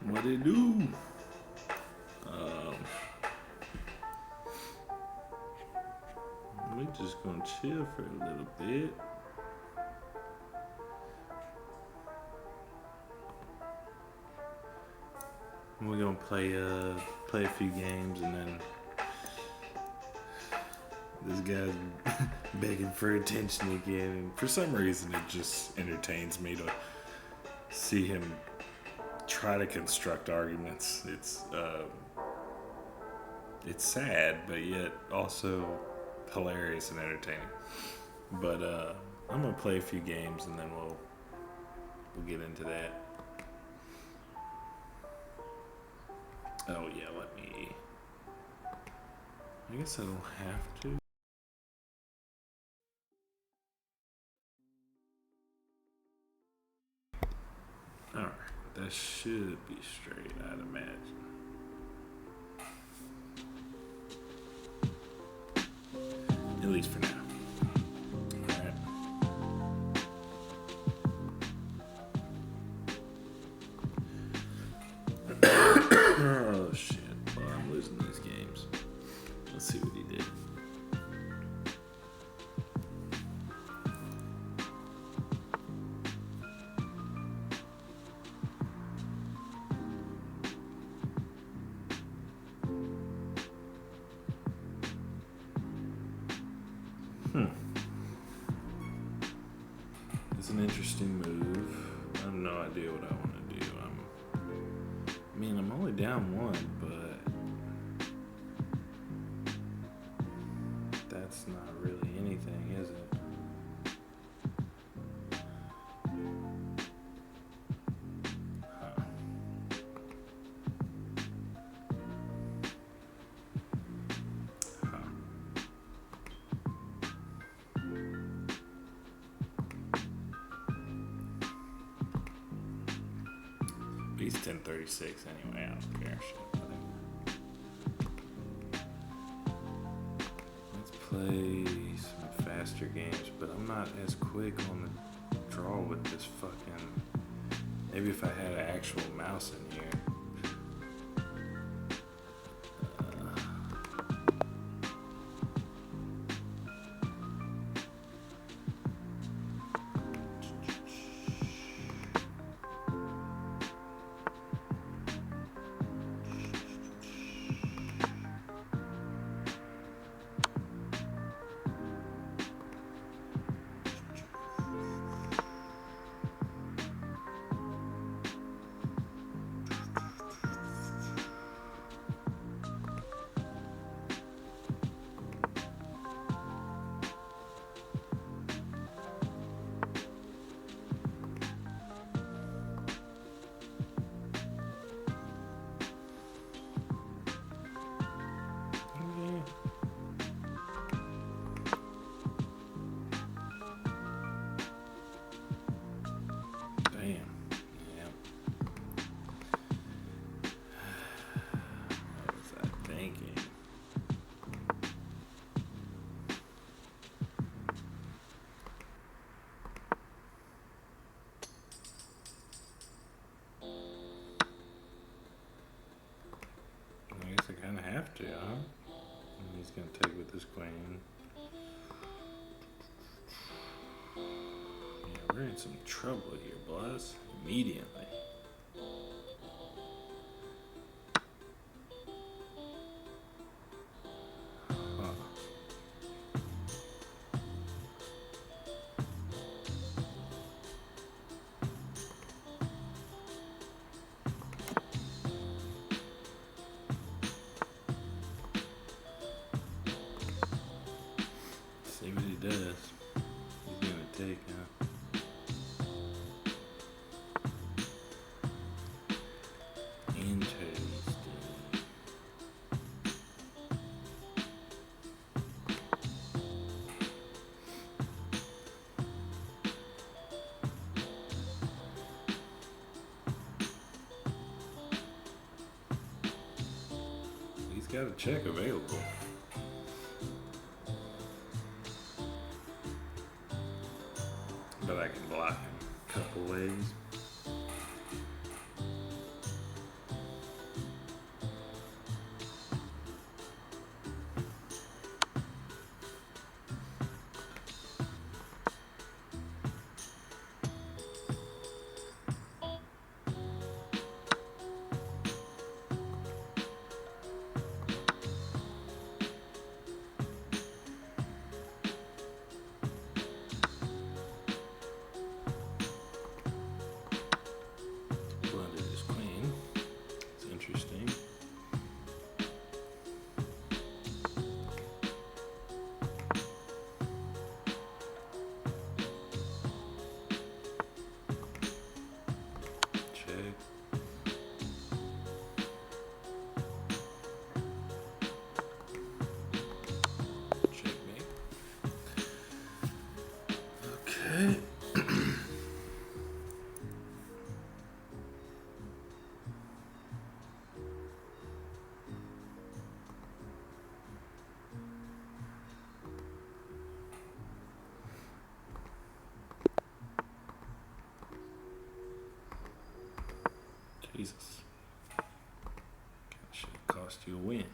What it do? Um, we just gonna chill for a little bit. We're gonna play a few games, and then this guy's begging for attention again. And for some reason, it just entertains me to see him try to construct arguments. It's sad, but yet also hilarious and entertaining. But I'm gonna play a few games, and then we'll get into that. Oh yeah, let me. I guess I don't have to. Alright, that should be straight, I'd imagine. At least for now. Alright. Oh shit. Well, I'm losing these games. Let's see what he did. It's an interesting move. I have no idea what I want to do. I'm only down one, but that's not really anything, is it? Huh. Huh. He's 1036 anyway, I don't care. Let's play some faster games, but I'm not as quick on the draw with this fucking. Maybe if I had an actual mouse in here. I kind of have to, huh? And he's going to take with this queen. Yeah, we're in some trouble here, boys. Immediately. Huh. See what he does. He's gonna take, huh? Interesting. He's got a check available. But I can block him a couple ways. Alright. Jesus. Should cost you a win.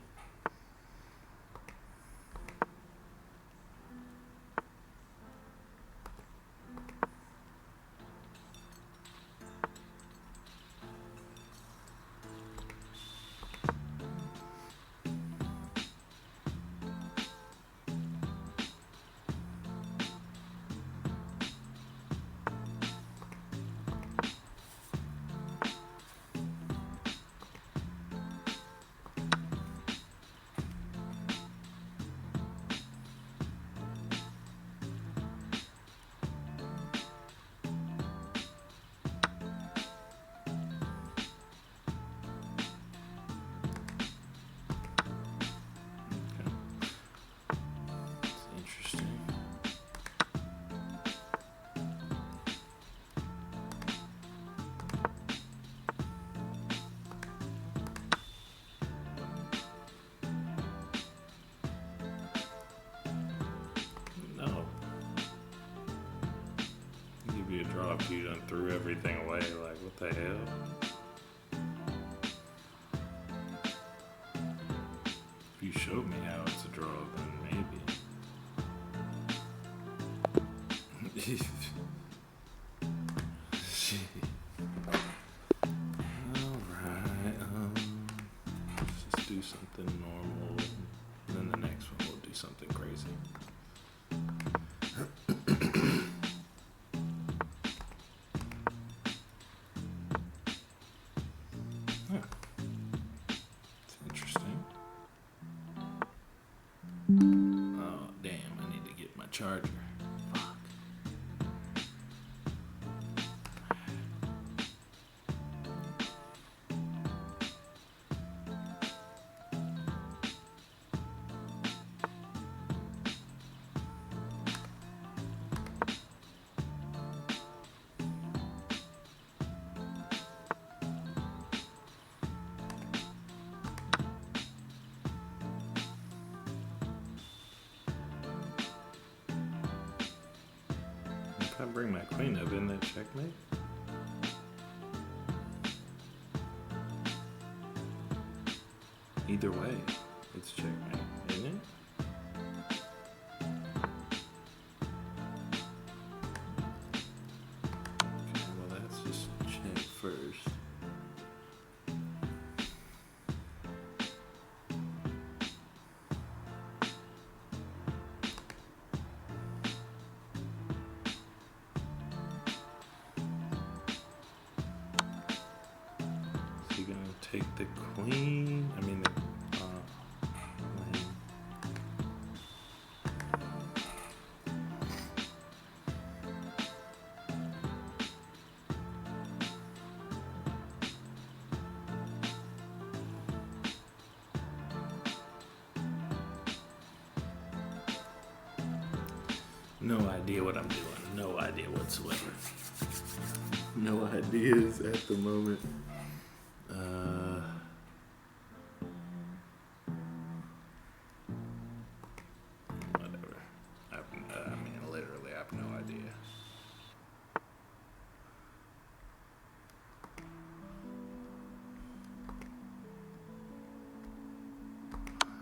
Interesting. No. Give you a draw if you done threw everything away. Like, what the hell? If you showed me how it's a draw, then maybe. Shit. Alright, let's just do something normal. And then the next one we'll do something crazy. Huh. It's interesting. Oh, damn, I need to get my charger. Fuck. If I bring my queen up, isn't that checkmate? Either way, it's checkmate, isn't it? Okay, well that's just check first. So you're gonna take the queen, I mean the queen. No idea what I'm doing. No idea whatsoever. No ideas at the moment. Whatever. I mean, literally, I have no idea.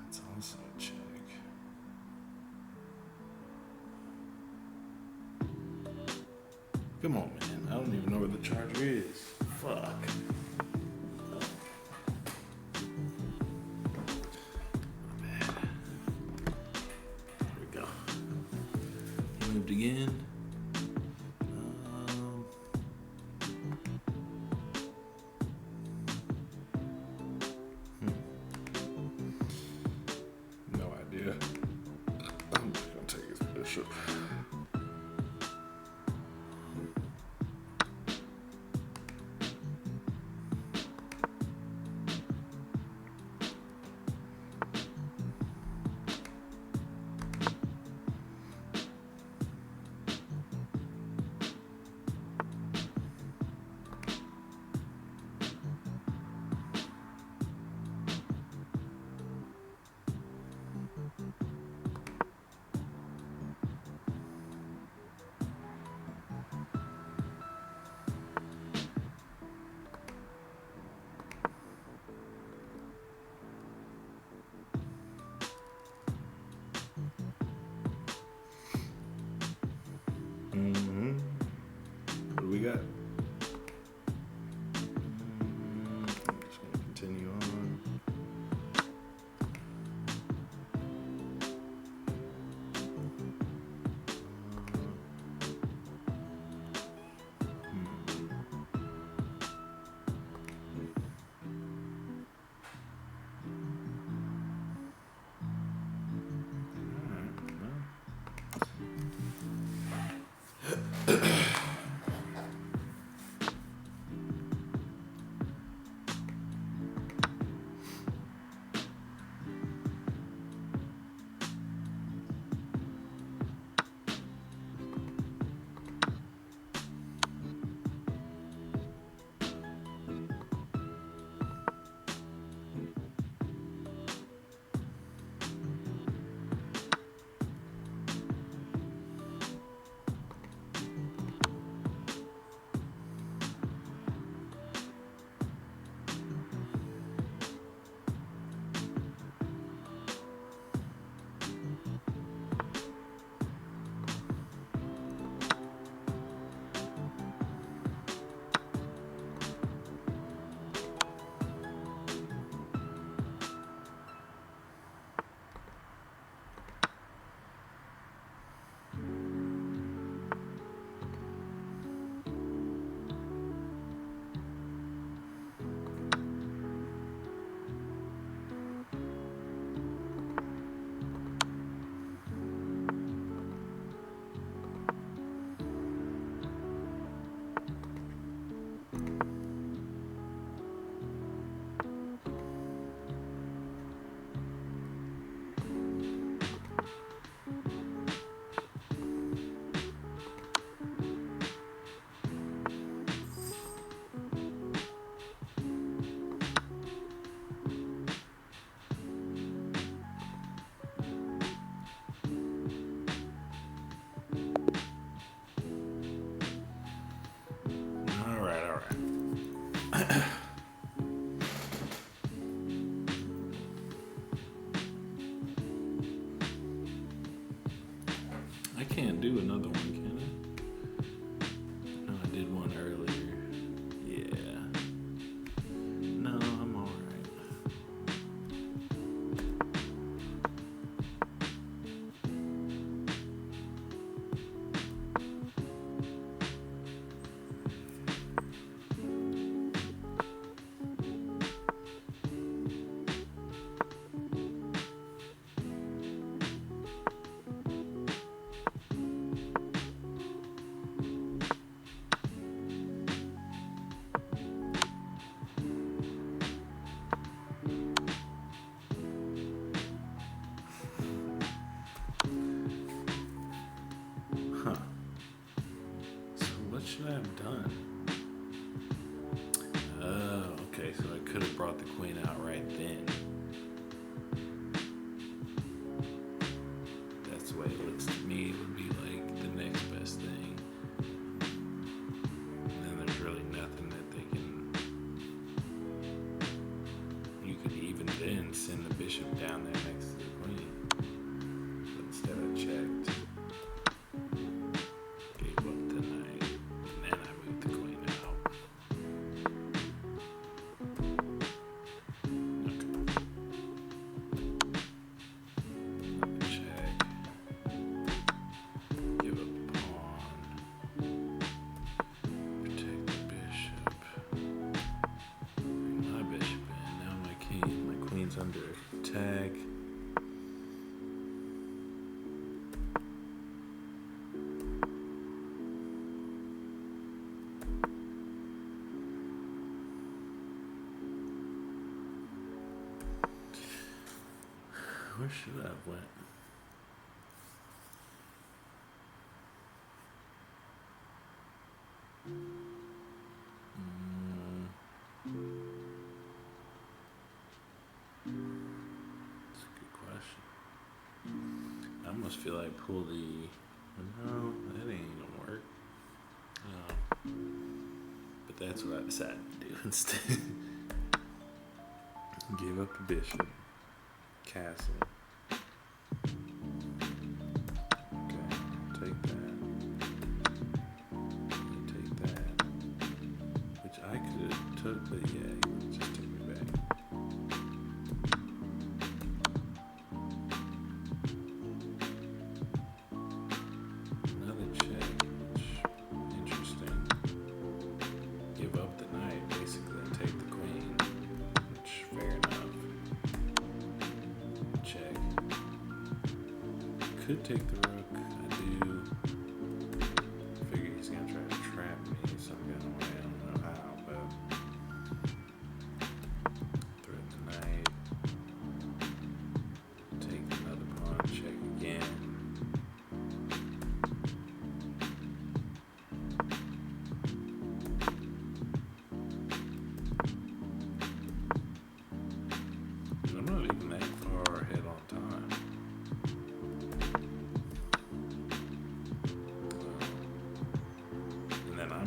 It's also a check. Come on, man. I don't even know where the charger is. Fuck. My bad. There we go. Moved again. No idea. I'm just gonna take his bishop. All right, all right. I can't do another one, can I? No, I did one earlier. Yeah. No, I'm all right. Huh. So what should I have done? Oh, okay. So I could have brought the queen out right then. That's the way it looks to me. It would be like the next best thing. And then there's really nothing that they can. You could even then send the bishop down there next to the queen. But instead I checked. Gave up the knight. And then I moved the queen out. Okay. Another check. Give up the pawn. Protect the bishop. Bring my bishop in. Now my queen's under attack. Where should I have went? That's a good question. I almost feel like pull the. No, that ain't gonna work. But that's what I decided to do instead. Give up the bishop. Castle. Okay, take that. Take that. Which I could have took, but yeah, he just took me back. Another check, which interesting. Give up the knight, basically, and take the queen. Which fair enough. Check. Could take the rook. I do. Figure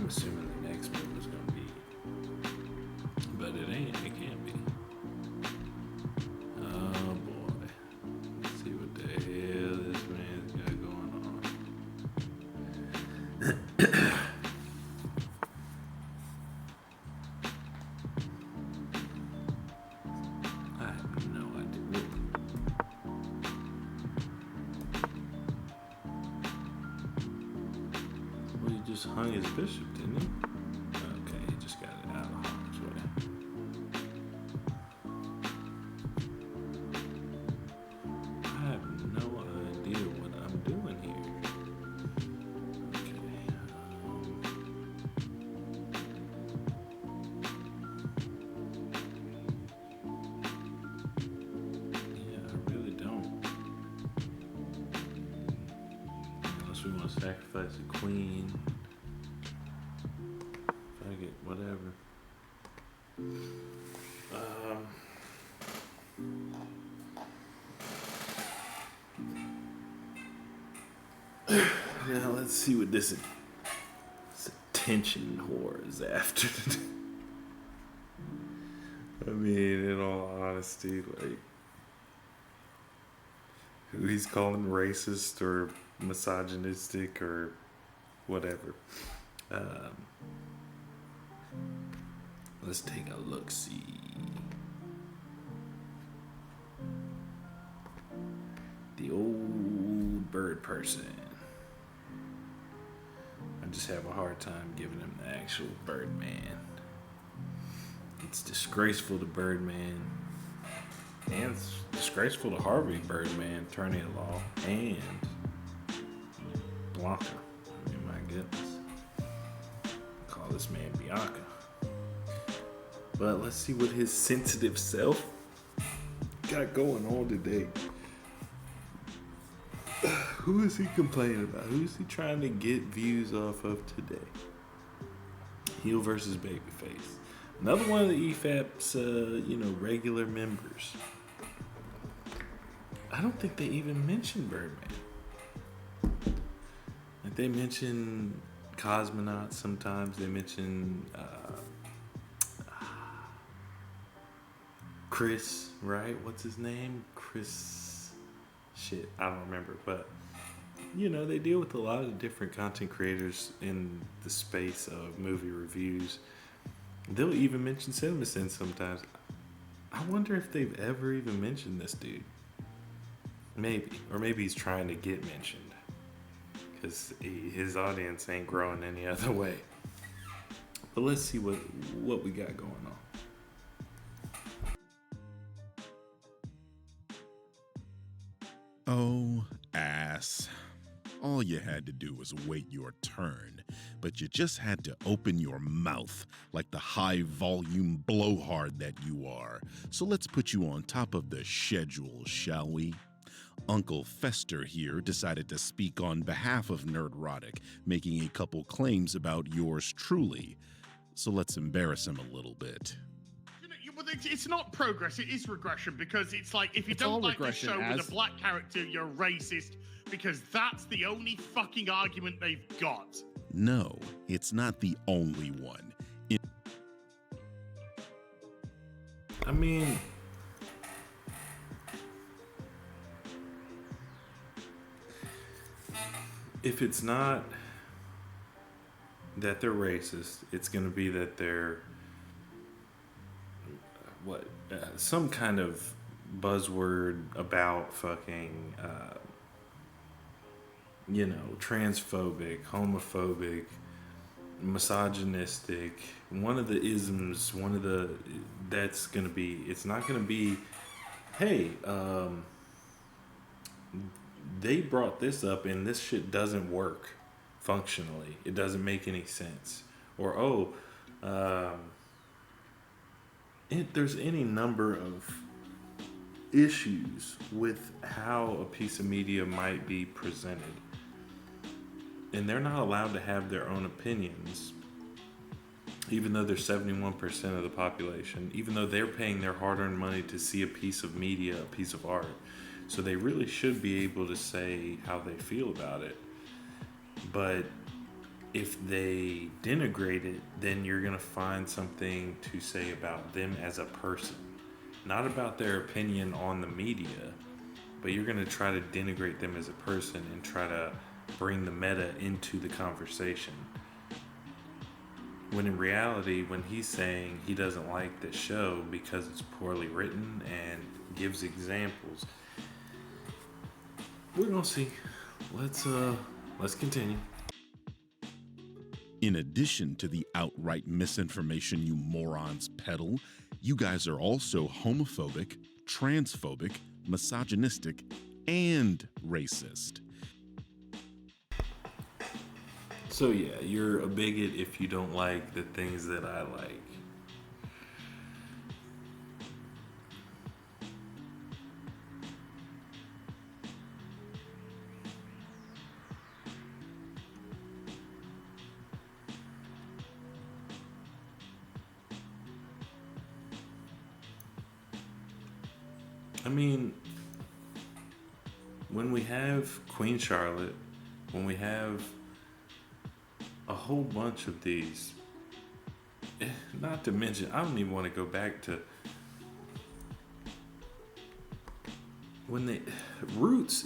I'm assuming the next one was gonna be, but it ain't. It can't be. Oh boy. Let's see what the hell this man's got going on. I have no idea. Well, he just hung his bishop, didn't he? Okay, he just got it out of harm's way. I have no idea what I'm doing here. Okay. Yeah, I really don't. Unless we want to sacrifice a queen. Fuck it, whatever. Now let's see what this attention whore is after. I mean, in all honesty, like, who he's calling racist or misogynistic or whatever. Let's take a look-see. The old bird person. I just have a hard time giving him the actual Birdman. It's disgraceful to Birdman. And it's disgraceful to Harvey Birdman, attorney-at-law, and Blanca. I mean, my goodness. Call this man Bianca. But let's see what his sensitive self got going on today. Who is he complaining about? Who is he trying to get views off of today? Heel versus Babyface. Another one of the EFAP's, regular members. I don't think they even mentioned Birdman. Like, they mention cosmonauts sometimes. They mention Chris, right? What's his name? Chris. Shit, I don't remember. But, they deal with a lot of different content creators in the space of movie reviews. They'll even mention CinemaSins sometimes. I wonder if they've ever even mentioned this dude. Maybe. Or maybe he's trying to get mentioned. Because his audience ain't growing any other way. But let's see what we got going on. Oh, ass. All you had to do was wait your turn, but you just had to open your mouth like the high-volume blowhard that you are. So let's put you on top of the schedule, shall we? Uncle Fester here decided to speak on behalf of Nerdrotic, making a couple claims about yours truly. So let's embarrass him a little bit. It's not progress, it is regression, because it's like, if you don't like the show with a black character, you're racist, because that's the only fucking argument they've got. No, it's not the only one. I mean, if it's not that they're racist, it's going to be that they're some kind of buzzword about fucking transphobic, homophobic, misogynistic. One of the isms, that's gonna be, it's not gonna be, hey, they brought this up and this shit doesn't work functionally. It doesn't make any sense. Or, there's any number of issues with how a piece of media might be presented. And they're not allowed to have their own opinions, even though they're 71% of the population, even though they're paying their hard-earned money to see a piece of media, a piece of art. So they really should be able to say how they feel about it. But if they denigrate it, then you're going to find something to say about them as a person, not about their opinion on the media, but you're going to try to denigrate them as a person and try to bring the meta into the conversation. When in reality, when he's saying he doesn't like the show because it's poorly written and gives examples, we're going to see. Let's continue. In addition to the outright misinformation you morons peddle, you guys are also homophobic, transphobic, misogynistic, and racist. So yeah, you're a bigot if you don't like the things that I like. I mean, when we have Queen Charlotte, when we have a whole bunch of these, not to mention, I don't even want to go back to when they, Roots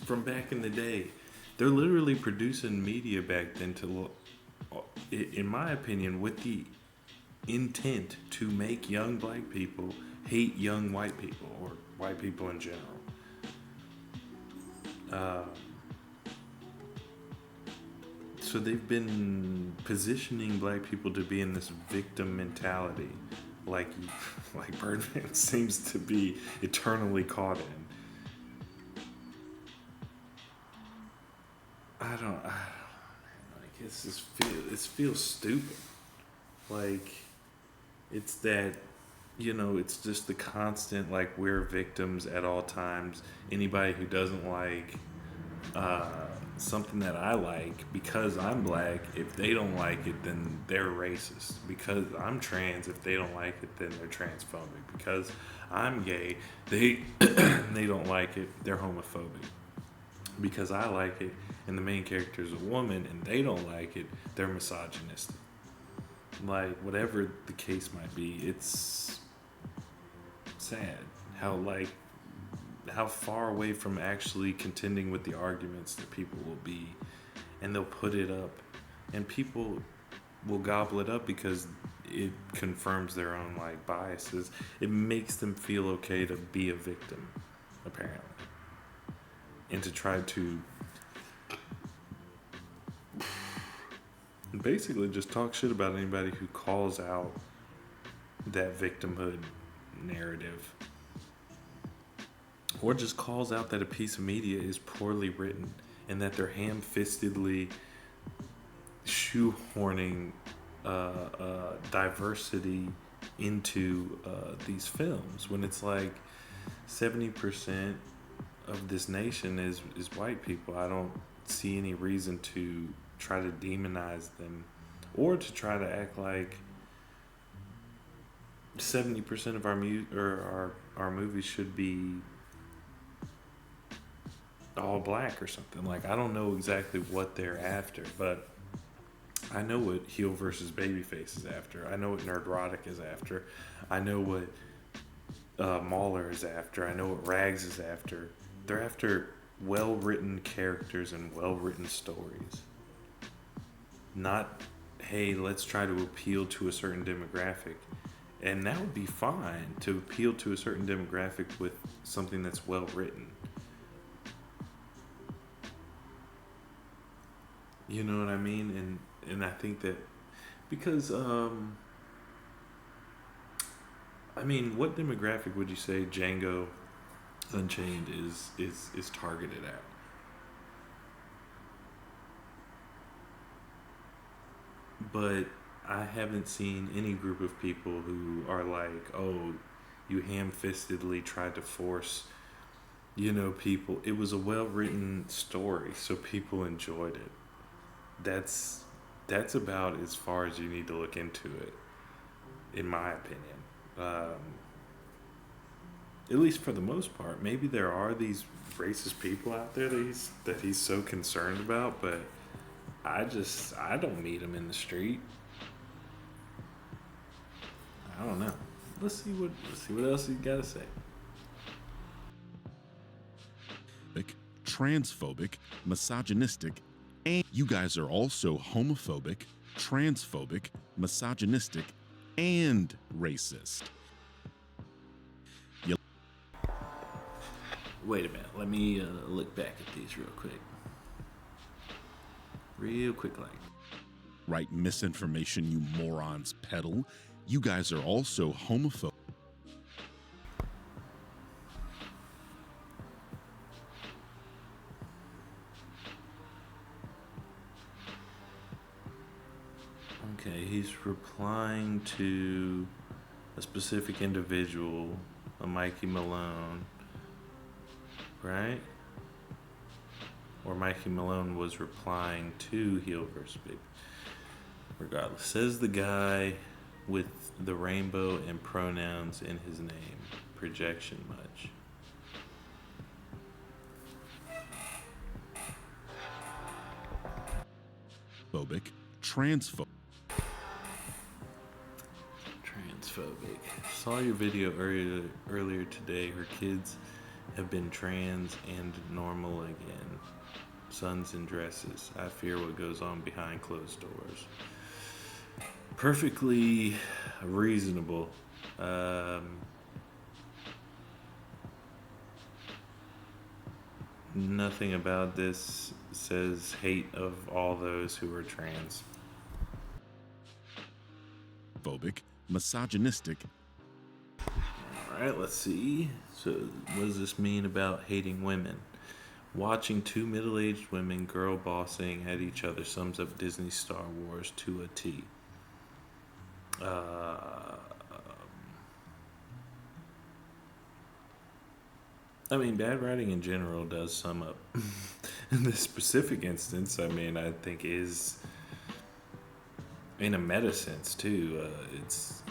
from back in the day, they're literally producing media back then to, in my opinion, with the intent to make young black people hate young white people or white people in general. So they've been positioning black people to be in this victim mentality, like Birdman seems to be eternally caught in. I don't like it feels stupid. Like it's that, it's just the constant, like, we're victims at all times. Anybody who doesn't like something that I like because I'm black, if they don't like it, then they're racist. Because I'm trans, if they don't like it, then they're transphobic. Because I'm gay, they don't like it, they're homophobic. Because I like it and the main character is a woman and they don't like it, they're misogynistic. Like, whatever the case might be, it's sad how far away from actually contending with the arguments that people will be, and they'll put it up and people will gobble it up because it confirms their own like biases. It makes them feel okay to be a victim, apparently, and to try to basically just talk shit about anybody who calls out that victimhood narrative, or just calls out that a piece of media is poorly written and that they're ham-fistedly shoehorning diversity into these films, when it's like 70% of this nation is white people. I don't see any reason to try to demonize them or to try to act like 70% of our movies should be all black or something. Like, I don't know exactly what they're after, but I know what heel versus babyface is after. I know what Nerdrotic is after. I know what Mauler is after. I know what Rags is after. They're after well-written characters and well-written stories. Not, hey, let's try to appeal to a certain demographic. And that would be fine, to appeal to a certain demographic with something that's well-written. You know what I mean? And I think that because what demographic would you say Django Unchained is targeted at? But I haven't seen any group of people who are like, oh, you ham-fistedly tried to force, people. It was a well-written story, so people enjoyed it. That's about as far as you need to look into it, in my opinion. At least for the most part. Maybe there are these racist people out there that he's so concerned about, but I don't meet him in the street. I don't know. Let's see what else he's got to say. Transphobic, misogynistic, and you guys are also homophobic, transphobic, misogynistic, and racist. Wait a minute. Let me look back at these real quick. Right, misinformation you morons peddle. You guys are also homophobic. Okay, he's replying to a specific individual, a Mikey Malone, right? Or Mikey Malone was replying to Heel vs. Big. Regardless, says the guy with the rainbow and pronouns in his name. Projection much. Phobic, transphobic. Transphobic. Saw your video earlier today. Her kids have been trans and normal again. Sons in dresses. I fear what goes on behind closed doors. Perfectly reasonable. Nothing about this says hate of all those who are trans. Phobic, misogynistic. Alright, let's see. So, what does this mean about hating women? Watching two middle-aged women girl bossing at each other sums up Disney's Star Wars to a T. I mean, bad writing in general does sum up. In this specific instance, I mean, I think is, in a meta sense too, it's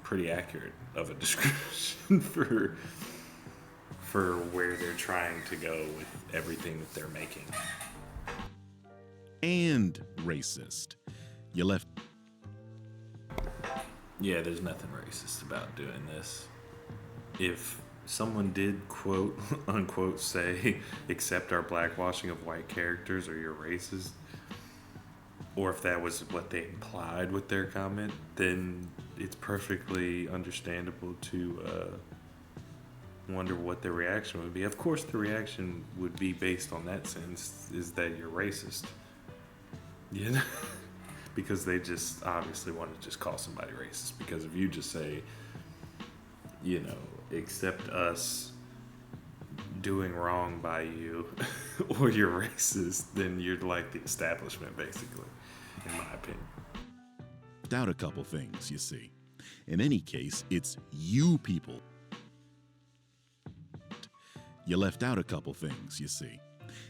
pretty accurate of a description for where they're trying to go with everything that they're making. And racist. You left. Yeah, there's nothing racist about doing this. If someone did quote unquote say, accept our blackwashing of white characters or you're racist, or if that was what they implied with their comment, then it's perfectly understandable to wonder what the reaction would be. Of course, the reaction would be based on that sense, is that you're racist. You know? Because they just obviously want to just call somebody racist. Because if you just say, you know, accept us doing wrong by you or you're racist, then you're like the establishment, basically, in my opinion. Doubt a couple things, you see. In any case, it's you people. You left out a couple things, you see.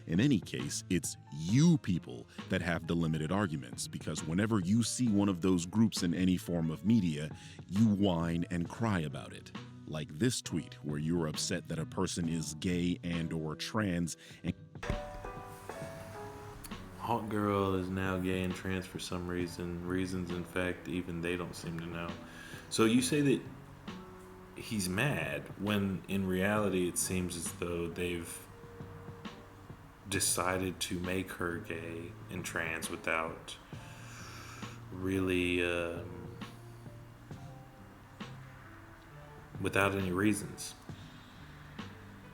In any case, it's you people that have the limited arguments, because whenever you see one of those groups in any form of media, you whine and cry about it. Like this tweet where you're upset that a person is gay and or trans. And Hot girl is now gay and trans for some reason. Reasons, in fact, even they don't seem to know. So you say that he's mad when in reality it seems as though they've decided to make her gay and trans without really without any reasons.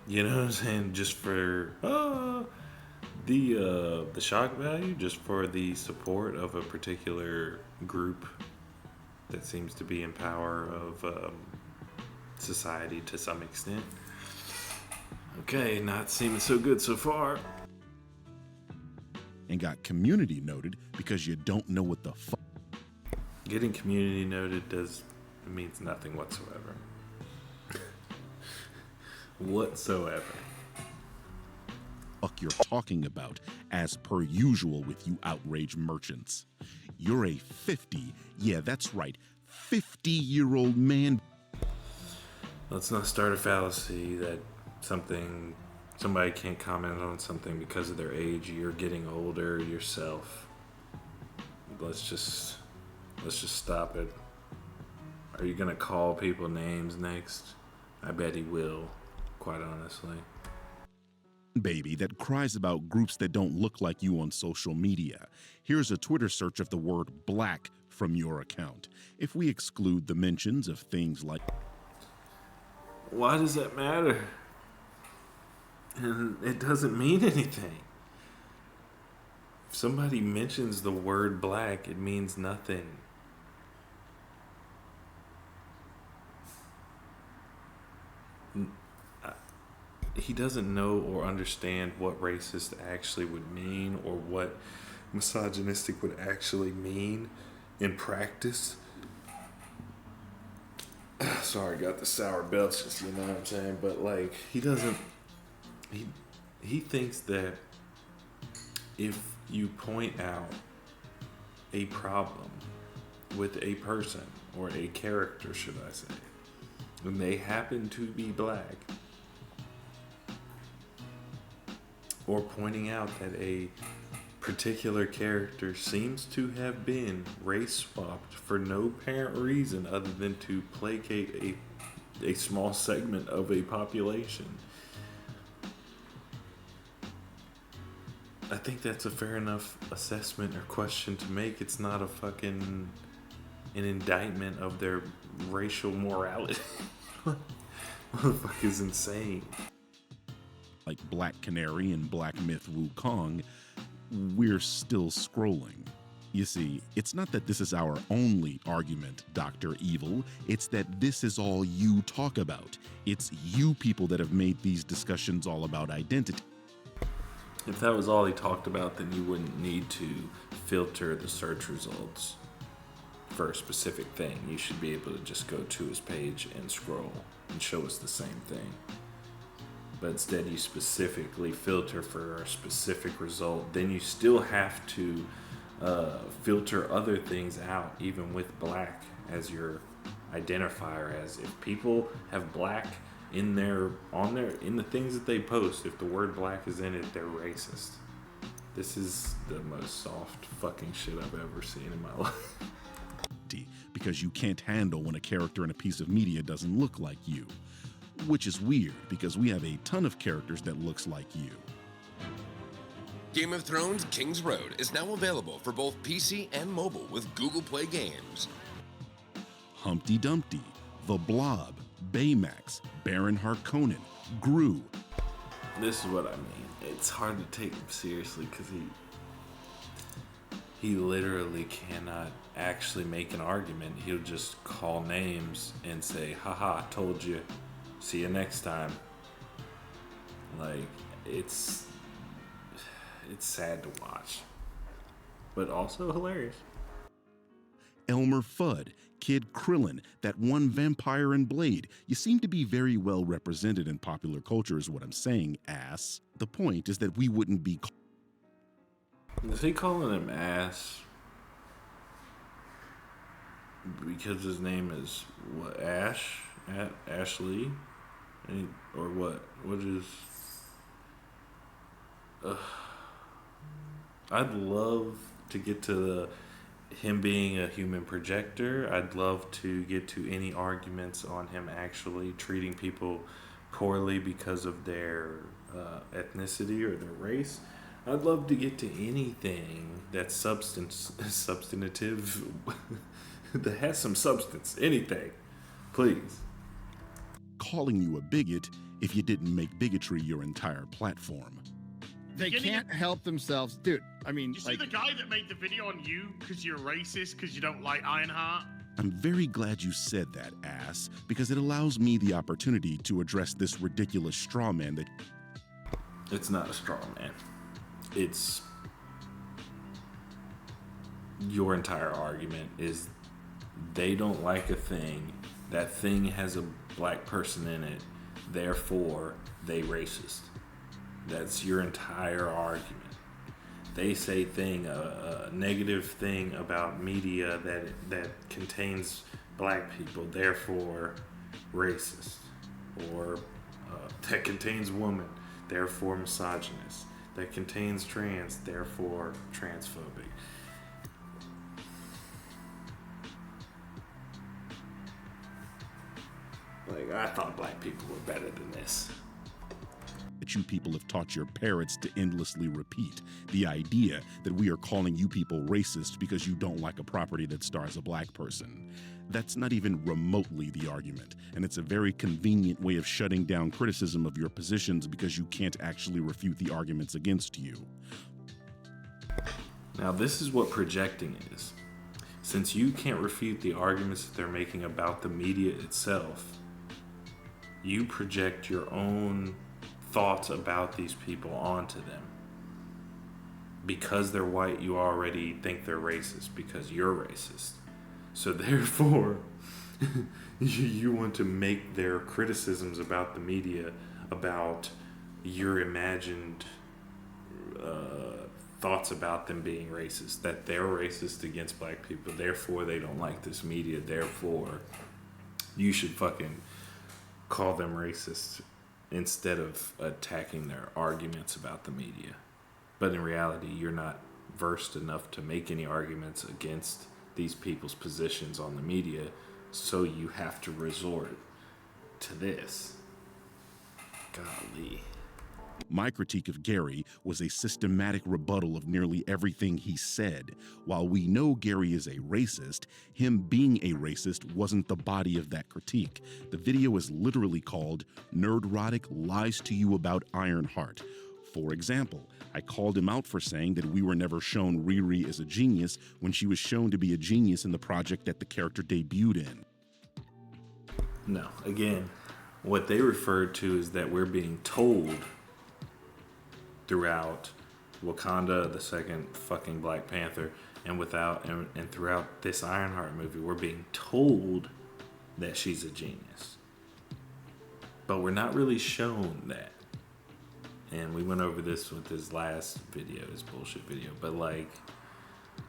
You know what I'm saying? Just for the shock value, just for the support of a particular group that seems to be in power of society to some extent. Okay, not seeming so good so far. And got community noted because you don't know what the fuck. Getting community noted means nothing whatsoever. Whatsoever. Fuck you're talking about, as per usual with you outrage merchants. You're a 50, yeah, that's right, 50-year-old man. Let's not start a fallacy that somebody can't comment on something because of their age. You're getting older yourself. let's just stop it. Are you gonna call people names next? I bet he will, quite honestly. Baby that cries about groups that don't look like you on social media. Here's a Twitter search of the word black from your account. If we exclude the mentions of things like... Why does that matter? And it doesn't mean anything. If somebody mentions the word black, it means nothing. He doesn't know or understand what racist actually would mean or what misogynistic would actually mean in practice. Sorry, I got the sour belch, just, you know what I'm saying? But like, he doesn't, he thinks that if you point out a problem with a person or a character, should I say, and they happen to be black, or pointing out that a particular character seems to have been race swapped for no apparent reason other than to placate a small segment of a population. I think that's a fair enough assessment or question to make. It's not a fucking an indictment of their racial morality. Motherfucker is insane. Like Black Canary and Black Myth Wukong, we're still scrolling. You see, it's not that this is our only argument, Dr. Evil. It's that this is all you talk about. It's you people that have made these discussions all about identity. If that was all he talked about, then you wouldn't need to filter the search results for a specific thing. You should be able to just go to his page and scroll and show us the same thing. But instead you specifically filter for a specific result. Then you still have to filter other things out, even with black as your identifier. As if people have black in the things that they post, if the word black is in it, they're racist. This is the most soft fucking shit I've ever seen in my life. Because you can't handle when a character in a piece of media doesn't look like you. Which is weird, because we have a ton of characters that looks like you. Game of Thrones King's Road is now available for both PC and mobile with Google Play Games. Humpty Dumpty, The Blob, Baymax, Baron Harkonnen, Gru. This is what I mean. It's hard to take him seriously because he literally cannot actually make an argument. He'll just call names and say, haha, told you. See you next time. Like, it's sad to watch, but also hilarious. Elmer Fudd, Kid Krillin, that one vampire in Blade. You seem to be very well represented in popular culture is what I'm saying, ass. The point is that we wouldn't be... Is he calling him ass because his name is what, Ash? Ashley? Or what? What is... I'd love to get to him being a human projector. I'd love to get to any arguments on him actually treating people poorly because of their ethnicity or their race. I'd love to get to anything that's substantive, that has some substance. Anything. Please. Calling you a bigot if you didn't make bigotry your entire platform. They can't help themselves. Dude, I mean... You see the guy that made the video on you because you're racist, because you don't like Ironheart? I'm very glad you said that, ass, because it allows me the opportunity to address this ridiculous straw man that... It's not a straw man. It's... Your entire argument is they don't like a thing. That thing has a black person in it. Therefore, they racist. That's your entire argument. They say a negative thing about media that contains black people, therefore racist. Or that contains woman, therefore misogynist. That contains trans, therefore transphobic. Like, I thought black people were better than this. That you people have taught your parrots to endlessly repeat. The idea that we are calling you people racist because you don't like a property that stars a black person. That's not even remotely the argument, and it's a very convenient way of shutting down criticism of your positions because you can't actually refute the arguments against you. Now, this is what projecting is. Since you can't refute the arguments that they're making about the media itself, you project your own thoughts about these people onto them. Because they're white, you already think they're racist because you're racist. So therefore, you want to make their criticisms about the media about your imagined thoughts about them being racist. That they're racist against black people, therefore they don't like this media, therefore you should fucking call them racist instead of attacking their arguments about the media. But in reality, you're not versed enough to make any arguments against these people's positions on the media, so you have to resort to this. Golly. My critique of Gary was a systematic rebuttal of nearly everything he said. While we know Gary is a racist, him being a racist wasn't the body of that critique. The video is literally called Nerdrotic Lies to You About Ironheart. For example, I called him out for saying that we were never shown Riri as a genius when she was shown to be a genius in the project that the character debuted in. No, again, what they referred to is that we're being told throughout Wakanda, the second fucking Black Panther, and throughout this Ironheart movie, we're being told that she's a genius. But we're not really shown that. And we went over this with his last video, his bullshit video. But like,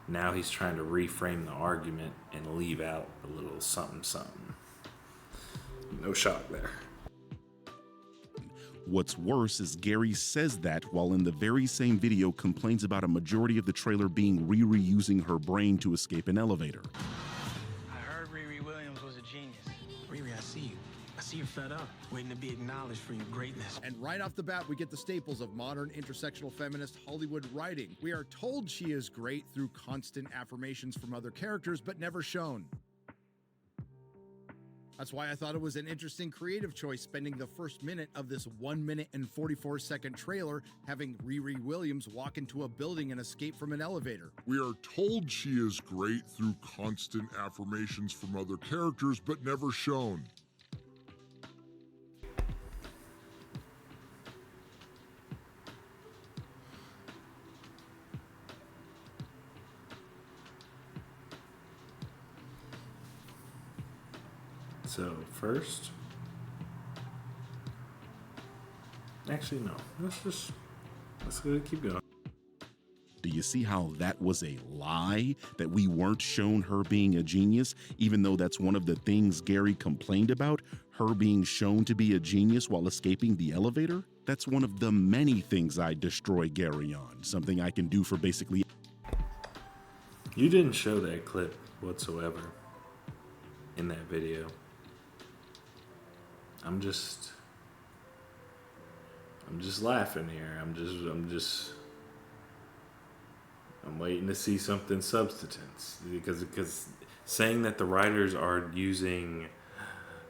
now he's trying to reframe the argument and leave out a little something, something. No shock there. What's worse is Gary says that while in the very same video complains about a majority of the trailer being Riri using her brain to escape an elevator. I heard Riri Williams was a genius. Riri, I see you. I see you're fed up, waiting to be acknowledged for your greatness. And right off the bat, we get the staples of modern intersectional feminist Hollywood writing. We are told she is great through constant affirmations from other characters, but never shown. That's why I thought it was an interesting creative choice spending the first minute of this 1 minute and 44-second trailer having Riri Williams walk into a building and escape from an elevator. We are told she is great through constant affirmations from other characters, but never shown. So first, actually no, let's go keep going. Do you see how that was a lie? That we weren't shown her being a genius, even though that's one of the things Gary complained about, her being shown to be a genius while escaping the elevator? That's one of the many things I destroy Gary on, something I can do for basically... You didn't show that clip whatsoever in that video. I'm just laughing here. I'm waiting to see something substance, because saying that the writers are using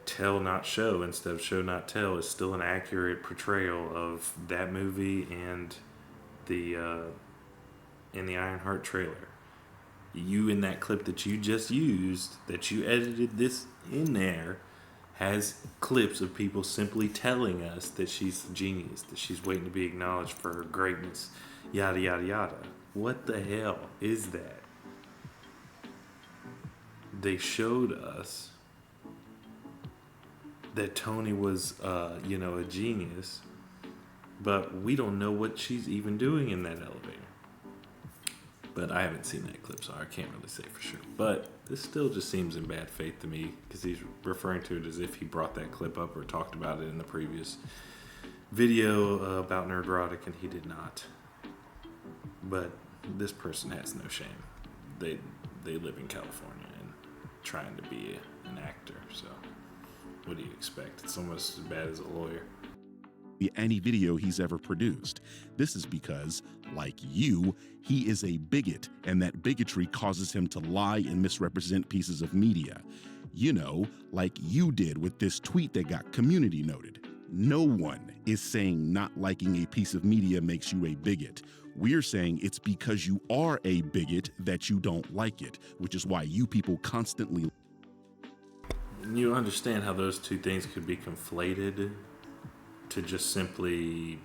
tell not show instead of show not tell is still an accurate portrayal of that movie and the in the Ironheart trailer. You, in that clip that you just used, that you edited this in there, has clips of people simply telling us that she's a genius, that she's waiting to be acknowledged for her greatness, yada, yada, yada. What the hell is that? They showed us that Tony was, a genius, but we don't know what she's even doing in that elevator. But I haven't seen that clip, so I can't really say for sure. But this still just seems in bad faith to me, because he's referring to it as if he brought that clip up or talked about it in the previous video about Nerdrotic, and he did not. But this person has no shame. They live in California and trying to be an actor, so what do you expect? It's almost as bad as a lawyer. Any video he's ever produced. This is because, like you, he is a bigot, and that bigotry causes him to lie and misrepresent pieces of media. You know, like you did with this tweet that got community noted. No one is saying not liking a piece of media makes you a bigot. We're saying it's because you are a bigot that you don't like it, which is why you people constantly... You understand how those two things could be conflated to just simply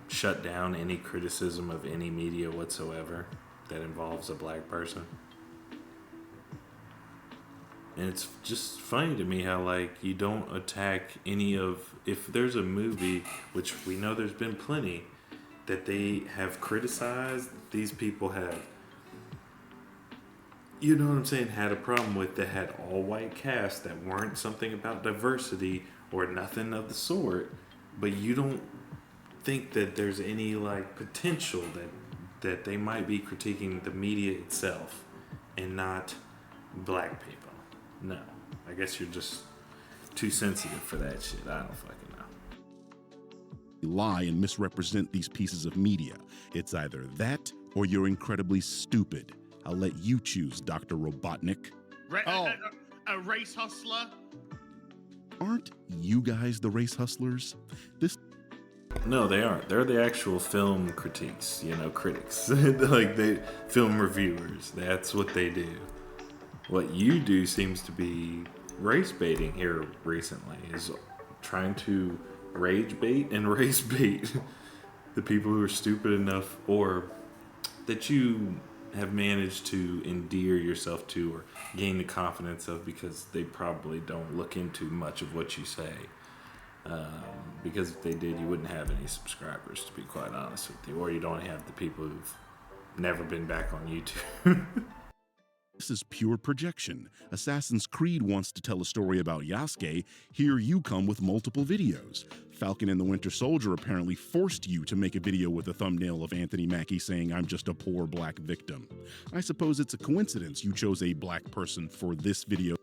shut down any criticism of any media whatsoever that involves a black person. And it's just funny to me how, like, you don't attack any of... If there's a movie, which we know there's been plenty, that they have criticized, these people have, you know what I'm saying, had a problem with, that had all white cast that weren't something about diversity or nothing of the sort, but you don't think that there's any, like, potential that they might be critiquing the media itself and not black people. No, I guess you're just too sensitive for that shit. I don't fucking know. Lie and misrepresent these pieces of media. It's either that or you're incredibly stupid. I'll let you choose, Dr. Robotnik. A race hustler? Aren't you guys the race hustlers? No, they aren't. They're the actual film critiques, critics. Like, film reviewers. That's what they do. What you do seems to be race baiting here recently, is trying to rage bait and race bait the people who are stupid enough, or that you have managed to endear yourself to or gain the confidence of, because they probably don't look into much of what you say. Because if they did, you wouldn't have any subscribers, to be quite honest with you, or you don't have the people who've never been back on YouTube. This is pure projection. Assassin's Creed wants to tell a story about Yasuke. Here you come with multiple videos. Falcon and the Winter Soldier apparently forced you to make a video with a thumbnail of Anthony Mackie saying, "I'm just a poor black victim." I suppose it's a coincidence you chose a black person for this video.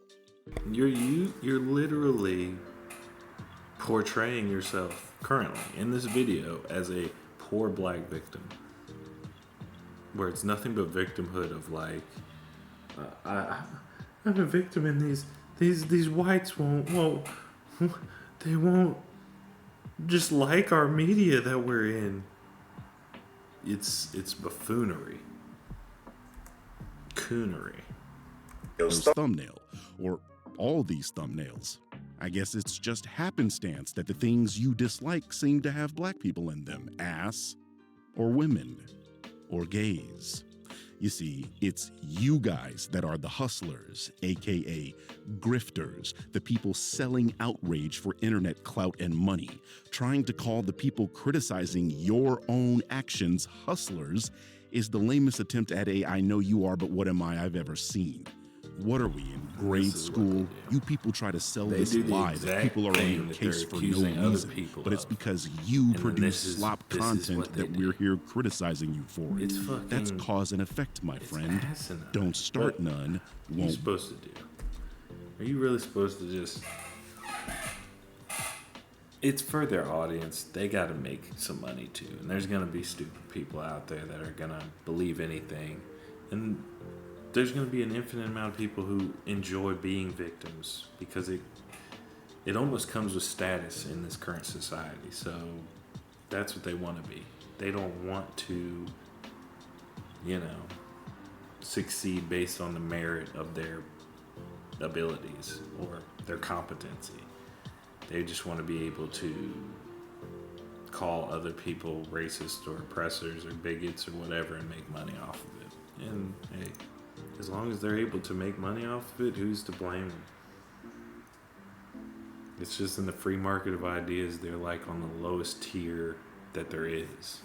You're literally portraying yourself currently in this video as a poor black victim, where it's nothing but victimhood of, like, I'm a victim, and these whites won't just like our media that we're in. It's buffoonery, coonery. Thumbnail, or all these thumbnails. I guess it's just happenstance that the things you dislike seem to have black people in them. Ass, or women, or gays. You see, it's you guys that are the hustlers, aka grifters, the people selling outrage for internet clout and money. Trying to call the people criticizing your own actions hustlers is the lamest attempt at a "I know you are, but what am I" I've ever seen. What are we, in grade school? You people try to sell this lie that people are on your case for no reason, but it's because you produce slop content that we're here criticizing you for. That's cause and effect, my friend. Don't start none, won't. What are you supposed to do? Are you really supposed to just... It's for their audience. They got to make some money too, and there's going to be stupid people out there that are going to believe anything, and there's going to be an infinite amount of people who enjoy being victims, because it almost comes with status in this current society. So that's what they want to be. They don't want to, succeed based on the merit of their abilities or their competency. They just want to be able to call other people racist or oppressors or bigots or whatever and make money off of it. And hey, as long as they're able to make money off of it, who's to blame them? It's just in the free market of ideas, they're like on the lowest tier that there is.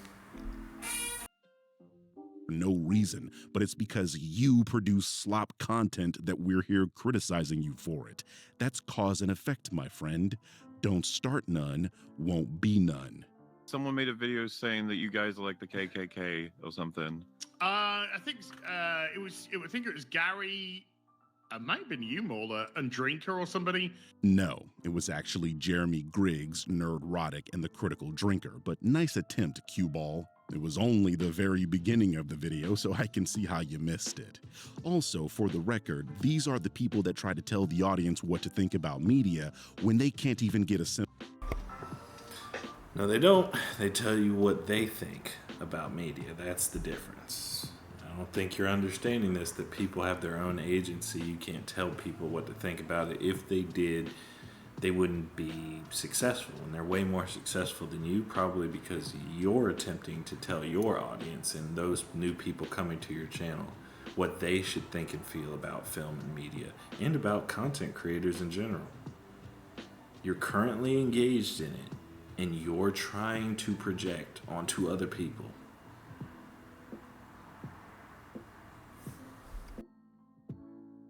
No reason, but it's because you produce slop content that we're here criticizing you for it. That's cause and effect, my friend. Don't start none, won't be none. Someone made a video saying that you guys are like the KKK or something. I think it was Gary It might have been you, Mola, and Drinker or somebody. No, it was actually Jeremy Griggs, Nerdrotic, and the Critical Drinker, but nice attempt, Q-Ball. It was only the very beginning of the video, so I can see how you missed it. Also, for the record, these are the people that try to tell the audience what to think about media when they can't even get a simple... No, they don't. They tell you what they think about media. That's the difference. I don't think you're understanding this, that people have their own agency. You can't tell people what to think about it. If they did, they wouldn't be successful. And they're way more successful than you, probably because you're attempting to tell your audience and those new people coming to your channel what they should think and feel about film and media and about content creators in general. You're currently engaged in it, and you're trying to project onto other people.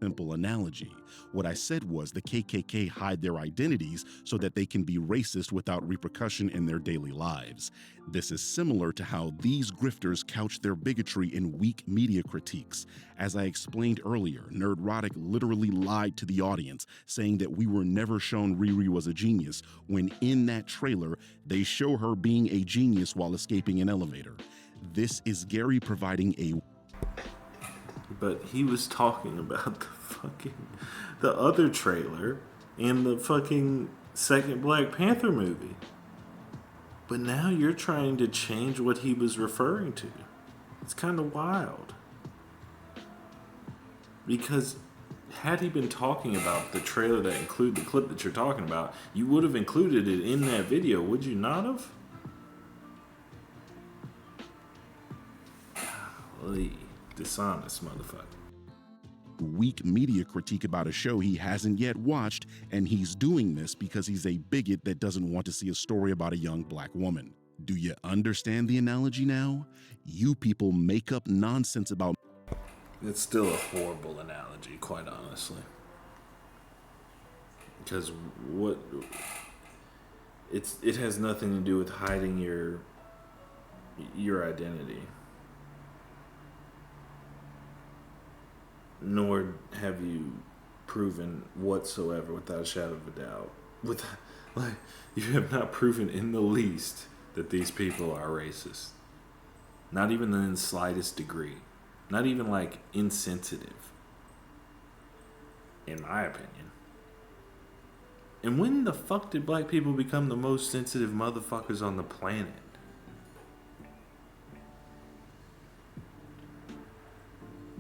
Simple analogy. What I said was the KKK hide their identities so that they can be racist without repercussion in their daily lives. This is similar to how these grifters couch their bigotry in weak media critiques. As I explained earlier, Nerdrotic literally lied to the audience, saying that we were never shown Riri was a genius, when in that trailer, they show her being a genius while escaping an elevator. This is Gary providing a... But he was talking about the other trailer in the fucking second Black Panther movie. But now you're trying to change what he was referring to. It's kind of wild. Because had he been talking about the trailer that included the clip that you're talking about, you would have included it in that video, would you not have? Golly. Dishonest motherfucker. Weak media critique about a show he hasn't yet watched, and he's doing this because he's a bigot that doesn't want to see a story about a young black woman. Do you understand the analogy now? You people make up nonsense about... It's still a horrible analogy, quite honestly. Because it has nothing to do with hiding your identity. Nor have you proven whatsoever, without a shadow of a doubt, you have not proven in the least that these people are racist. Not even in the slightest degree. Not even like insensitive, in my opinion. And when the fuck did black people become the most sensitive motherfuckers on the planet?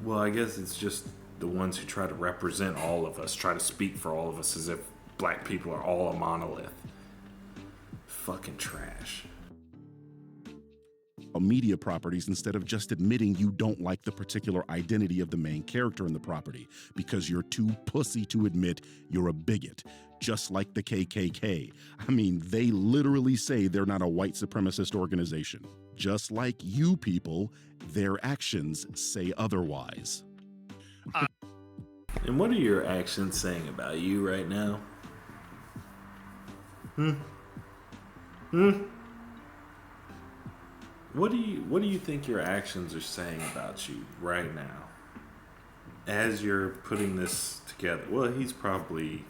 Well, I guess it's just the ones who try to represent all of us, try to speak for all of us as if black people are all a monolith. Fucking trash. Media properties instead of just admitting you don't like the particular identity of the main character in the property because you're too pussy to admit you're a bigot, just like the KKK. I mean, they literally say they're not a white supremacist organization. Just like you people, their actions say otherwise. And what are your actions saying about you right now? What do you think your actions are saying about you right now? As you're putting this together. Well, he's probably...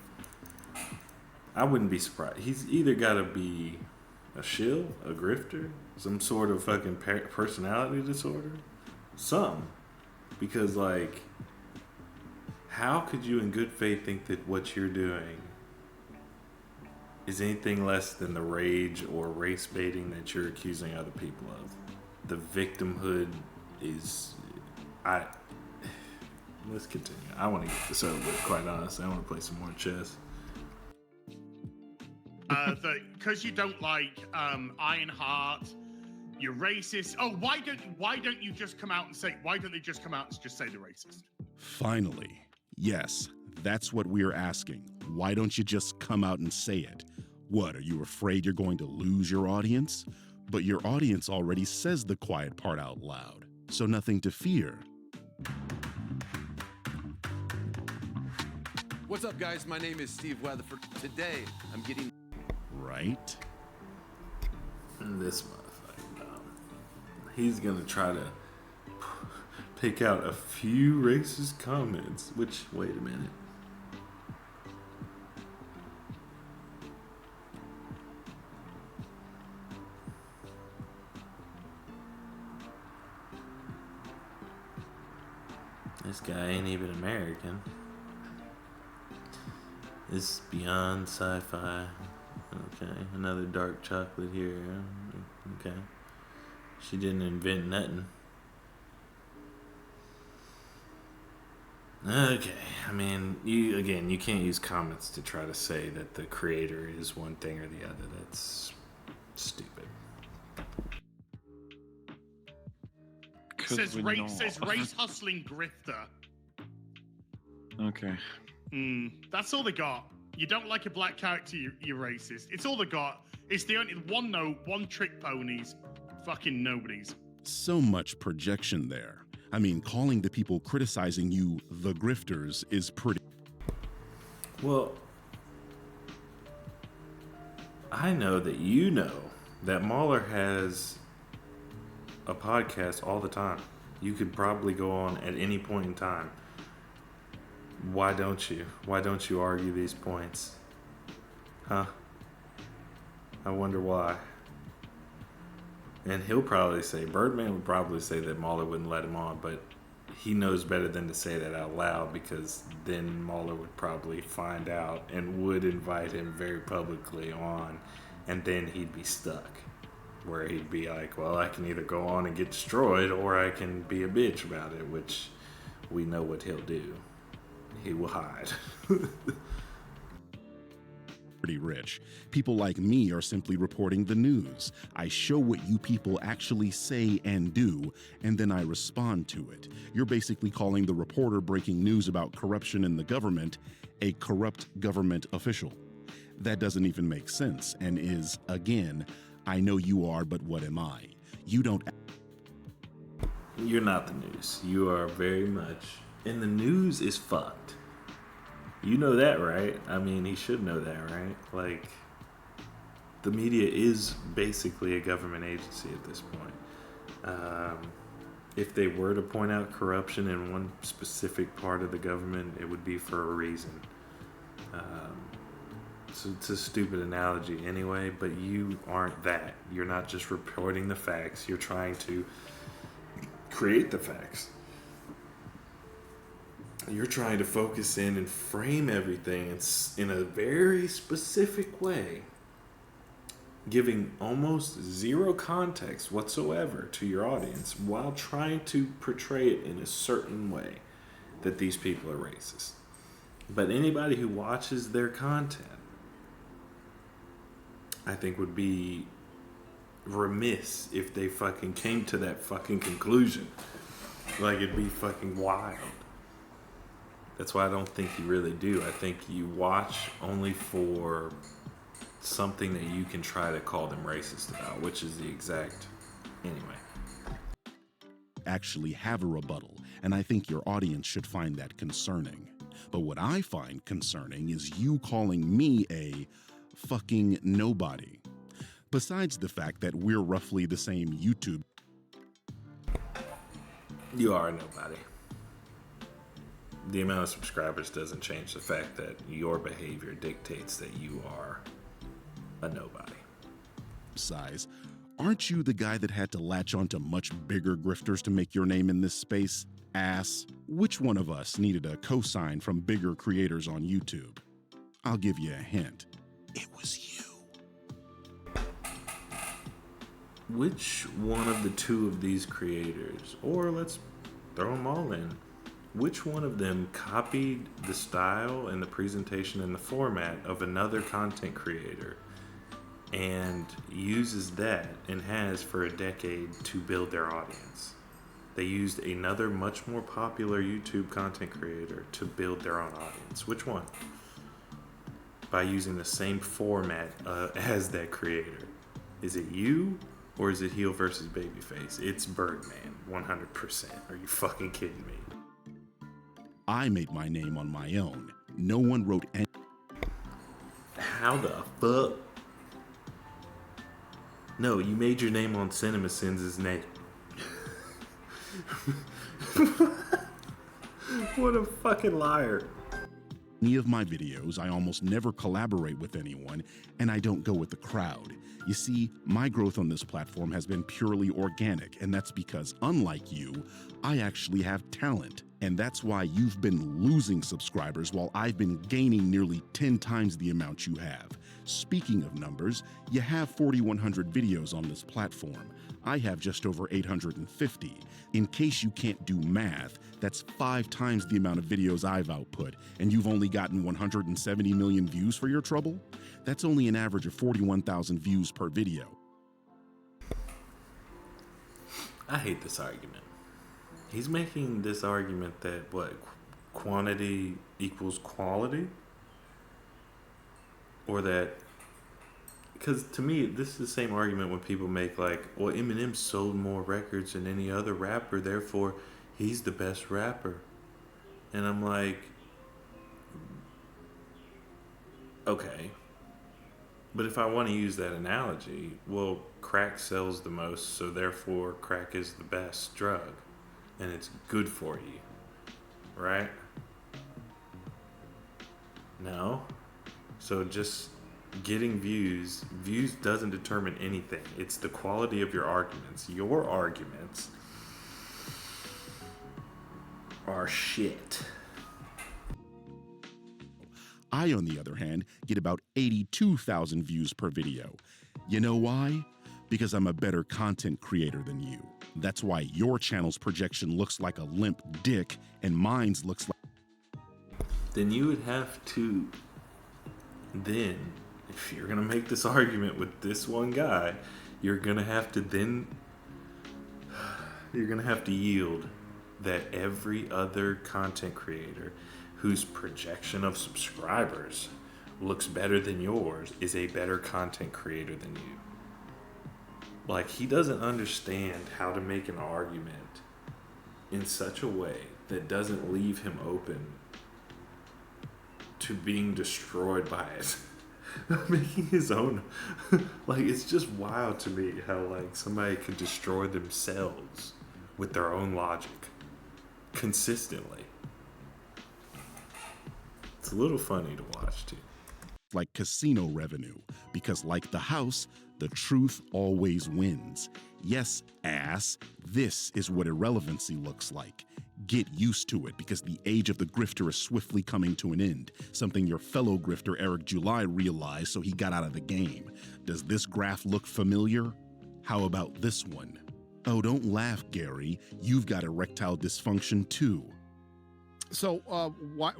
I wouldn't be surprised. He's either got to be a shill, a grifter, some sort of fucking personality disorder, something. Because, like, how could you in good faith think that what you're doing is anything less than the rage or race baiting that you're accusing other people of? The victimhood is... Let's continue. I want to get this over with, quite honestly. I want to play some more chess. Because you don't like Ironheart, you're racist. Oh, why don't you just come out and say? Why don't they just come out and just say they're racist? Finally, yes, that's what we're asking. Why don't you just come out and say it? What, are you afraid you're going to lose your audience? But your audience already says the quiet part out loud, so nothing to fear. What's up, guys? My name is Steve Weatherford. Today, I'm getting... Right? This motherfucker, he's gonna try to pick out a few racist comments, which, wait a minute. This guy ain't even American. This is beyond sci-fi. Okay, another dark chocolate here. Okay. She didn't invent nothing. Okay, I mean, you can't use comments to try to say that the creator is one thing or the other. That's stupid. Says race hustling grifter. Okay. That's all they got. You don't like a black character, you're racist. It's all they got. It's the only one note, one trick ponies, fucking nobody's. So much projection there. I mean, calling the people criticizing you the grifters is pretty. Well, I know that you know that Mahler has a podcast all the time. You could probably go on at any point in time. Why don't you? Why don't you argue these points? Huh? I wonder why. And he'll probably say, Birdman would probably say that Mahler wouldn't let him on, but he knows better than to say that out loud, because then Mahler would probably find out and would invite him very publicly on, and then he'd be stuck. Where he'd be like, well, I can either go on and get destroyed, or I can be a bitch about it, which we know what he'll do. He will hide. Pretty rich. People like me are simply reporting the news. I show what you people actually say and do, and then I respond to it. You're basically calling the reporter breaking news about corruption in the government a corrupt government official. That doesn't even make sense, and is, again, I know you are, but what am I? You don't. You're not the news. You are very much. And the news is fucked. You know that, right? I mean, he should know that, right? Like, the media is basically a government agency at this point. If they were to point out corruption in one specific part of the government, it would be for a reason. So it's a stupid analogy anyway, but you aren't that. You're not just reporting the facts. You're trying to create the facts. You're trying to focus in and frame everything in a very specific way, giving almost zero context whatsoever to your audience while trying to portray it in a certain way that these people are racist. But anybody who watches their content, I think, would be remiss if they fucking came to that fucking conclusion. Like, it'd be fucking wild. That's why I don't think you really do. I think you watch only for something that you can try to call them racist about, which is the exact, anyway. Actually have a rebuttal, and I think your audience should find that concerning. But what I find concerning is you calling me a fucking nobody. Besides the fact that we're roughly the same YouTube. You are a nobody. The amount of subscribers doesn't change the fact that your behavior dictates that you are a nobody. Size. Aren't you the guy that had to latch onto much bigger grifters to make your name in this space? Ass. Which one of us needed a cosign from bigger creators on YouTube? I'll give you a hint. It was you. Which one of the two of these creators, or let's throw them all in, which one of them copied the style and the presentation and the format of another content creator and uses that and has for a decade to build their audience? They used another much more popular YouTube content creator to build their own audience. Which one? By using the same format as that creator. Is it you, or is it heel versus babyface? It's Birdman, 100%. Are you fucking kidding me? I made my name on my own. No one wrote any. How the fuck? No, you made your name on CinemaSins' name. What a fucking liar. Any of my videos, I almost never collaborate with anyone, and I don't go with the crowd. You see, my growth on this platform has been purely organic, and that's because, unlike you, I actually have talent. And that's why you've been losing subscribers while I've been gaining nearly 10 times the amount you have. Speaking of numbers, you have 4,100 videos on this platform. I have just over 850. In case you can't do math, that's 5 times the amount of videos I've output, and you've only gotten 170 million views for your trouble? That's only an average of 41,000 views per video. I hate this argument. He's making this argument that, quantity equals quality? Or that, because to me, this is the same argument when people make like, well, Eminem sold more records than any other rapper, therefore he's the best rapper. And I'm like, okay. But if I want to use that analogy, well, crack sells the most, so therefore crack is the best drug. And it's good for you, right? No. So just getting views doesn't determine anything. It's the quality of your arguments. Your arguments are shit. I, on the other hand, get about 82,000 views per video. You know why? Because I'm a better content creator than you. That's why your channel's projection looks like a limp dick and mine's looks like... Then you would have to, if you're gonna make this argument with this one guy, you're gonna have to yield that every other content creator whose projection of subscribers looks better than yours is a better content creator than you. Like, he doesn't understand how to make an argument in such a way that doesn't leave him open to being destroyed by it. Making his own. Like, it's just wild to me how, like, somebody could destroy themselves with their own logic consistently. It's a little funny to watch, too. Like casino revenue, because like the house, the truth always wins. Yes, ass, this is what irrelevancy looks like. Get used to it, because the age of the grifter is swiftly coming to an end, something your fellow grifter Eric July realized, so he got out of the game. Does this graph look familiar? How about this one? Oh, don't laugh, Gary. You've got erectile dysfunction too. So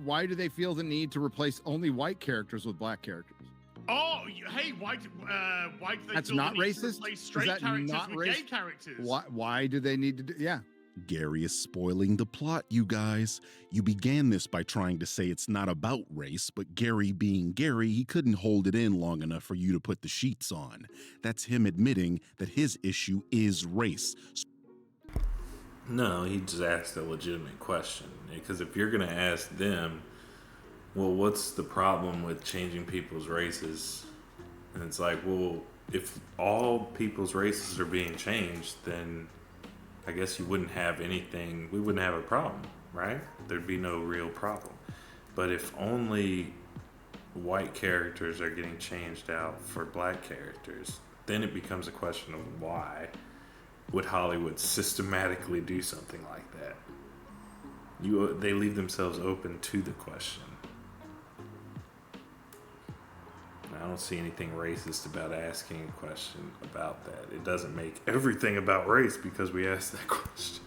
why do they feel the need to replace only white characters with black characters? Oh, hey, why do they That's feel not the need racist? to replace straight Is that characters not with gay racist? characters? Why do they need to do? Yeah. Gary is spoiling the plot, you guys. You began this by trying to say it's not about race, but Gary being Gary, he couldn't hold it in long enough for you to put the sheets on. That's him admitting that his issue is race. No, he just asked a legitimate question. Because if you're going to ask them, well, what's the problem with changing people's races? And it's like, well, if all people's races are being changed, then I guess you wouldn't have anything, we wouldn't have a problem, right? There'd be no real problem. But if only white characters are getting changed out for black characters, then it becomes a question of why would Hollywood systematically do something like that? They leave themselves open to the question. I don't see anything racist about asking a question about that. It doesn't make everything about race because we asked that question.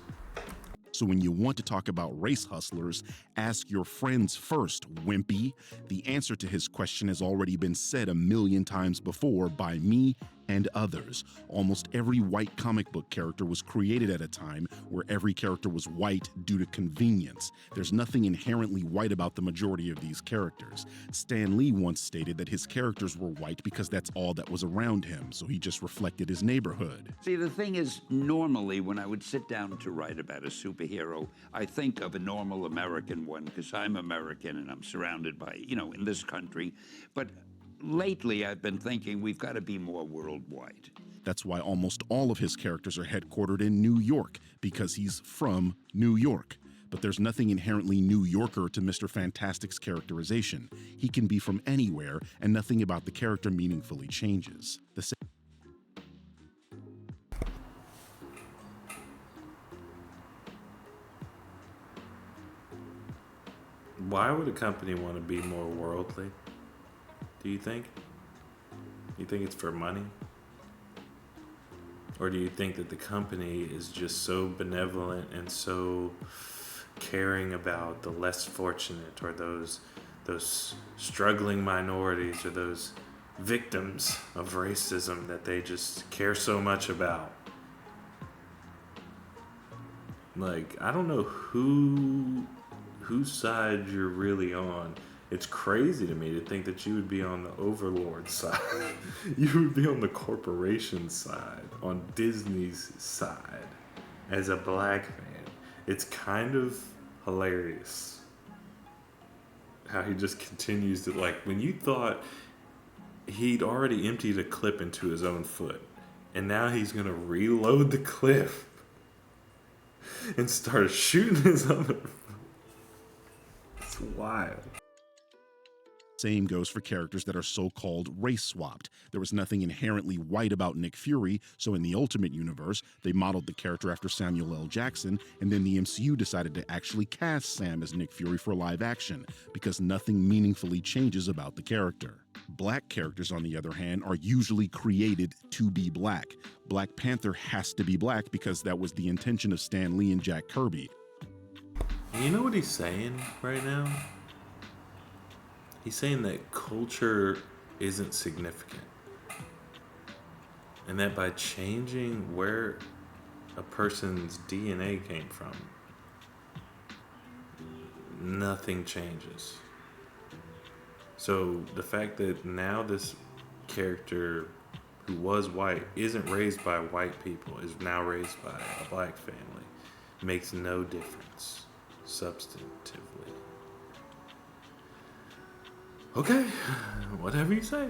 So when you want to talk about race hustlers, ask your friends first, wimpy. The answer to his question has already been said 1,000,000 times before by me and others. Almost every white comic book character was created at a time where every character was white due to convenience. There's nothing inherently white about the majority of these characters. Stan Lee once stated that his characters were white because that's all that was around him, so he just reflected his neighborhood. See, the thing is, normally when I would sit down to write about a superhero, I think of a normal American one because I'm American and I'm surrounded by, in this country. But lately I've been thinking we've got to be more worldwide. That's why almost all of his characters are headquartered in New York, because he's from New York. But there's nothing inherently New Yorker to Mr. Fantastic's characterization. He can be from anywhere, and nothing about the character meaningfully changes. Why would a company want to be more worldly? Do you think? You think it's for money? Or do you think that the company is just so benevolent and so caring about the less fortunate, or those struggling minorities, or those victims of racism, that they just care so much about? Like, I don't know whose side you're really on. It's crazy to me to think that you would be on the overlord side. You would be on the corporation side, on Disney's side, as a black man. It's kind of hilarious how he just continues to, like, when you thought he'd already emptied a clip into his own foot, and now he's gonna reload the clip and start shooting his other foot. It's wild. Same goes for characters that are so-called race-swapped. There was nothing inherently white about Nick Fury, so in the Ultimate Universe, they modeled the character after Samuel L. Jackson, and then the MCU decided to actually cast Sam as Nick Fury for live action, because nothing meaningfully changes about the character. Black characters, on the other hand, are usually created to be black. Black Panther has to be black because that was the intention of Stan Lee and Jack Kirby. You know what he's saying right now? He's saying that culture isn't significant. And that by changing where a person's DNA came from, nothing changes. So the fact that now this character who was white isn't raised by white people, is now raised by a black family, makes no difference substantively. Okay, whatever you say.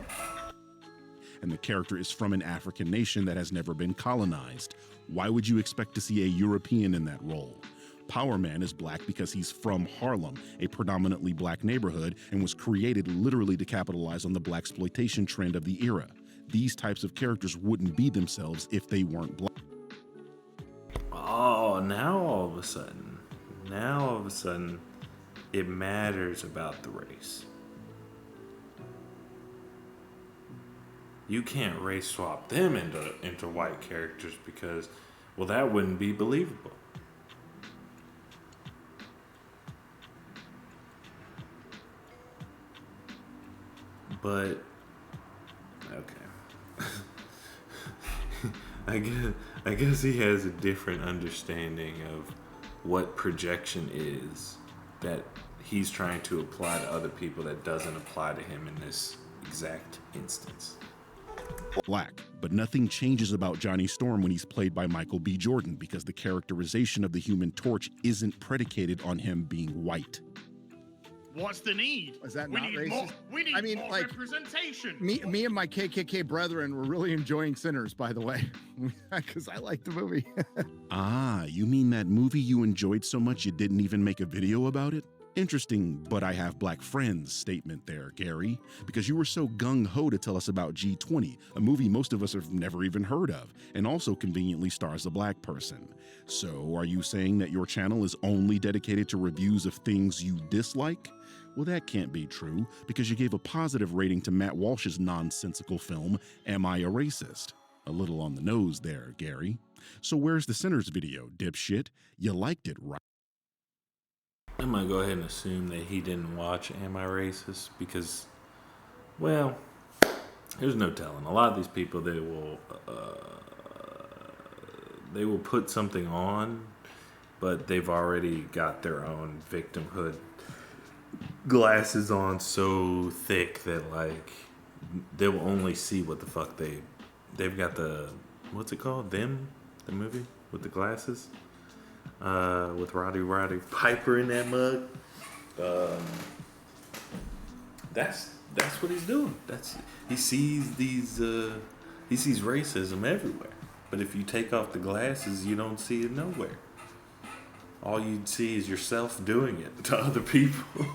And the character is from an African nation that has never been colonized. Why would you expect to see a European in that role? Power Man is black because he's from Harlem, a predominantly black neighborhood, and was created literally to capitalize on the blaxploitation trend of the era. These types of characters wouldn't be themselves if they weren't black. Oh, now all of a sudden, it matters about the race. You can't race swap them into white characters because, well, that wouldn't be believable. But, okay. I guess he has a different understanding of what projection is that he's trying to apply to other people that doesn't apply to him in this exact instance. Black, but nothing changes about Johnny Storm when he's played by Michael B. Jordan because the characterization of the Human Torch isn't predicated on him being white. What's the need? Is that not racist? We need more representation. Me and my KKK brethren were really enjoying Sinners, by the way, because I like the movie. Ah, you mean that movie you enjoyed so much you didn't even make a video about it? Interesting, but I have black friends statement there, Gary, because you were so gung-ho to tell us about G20, a movie most of us have never even heard of, and also conveniently stars a black person. So are you saying that your channel is only dedicated to reviews of things you dislike? Well, that can't be true, because you gave a positive rating to Matt Walsh's nonsensical film, Am I a Racist? A little on the nose there, Gary. So where's the Sinners video, dipshit? You liked it, right? I'm gonna go ahead and assume that he didn't watch Am I Racist? Because, well, there's no telling. A lot of these people, they will put something on, but they've already got their own victimhood glasses on so thick that, like, they will only see what the fuck they've got the, what's it called? Them? The movie? With the glasses? With Roddy Piper in that mug. That's that's what he's doing. He sees he sees racism everywhere. But if you take off the glasses, you don't see it nowhere. All you'd see is yourself doing it to other people.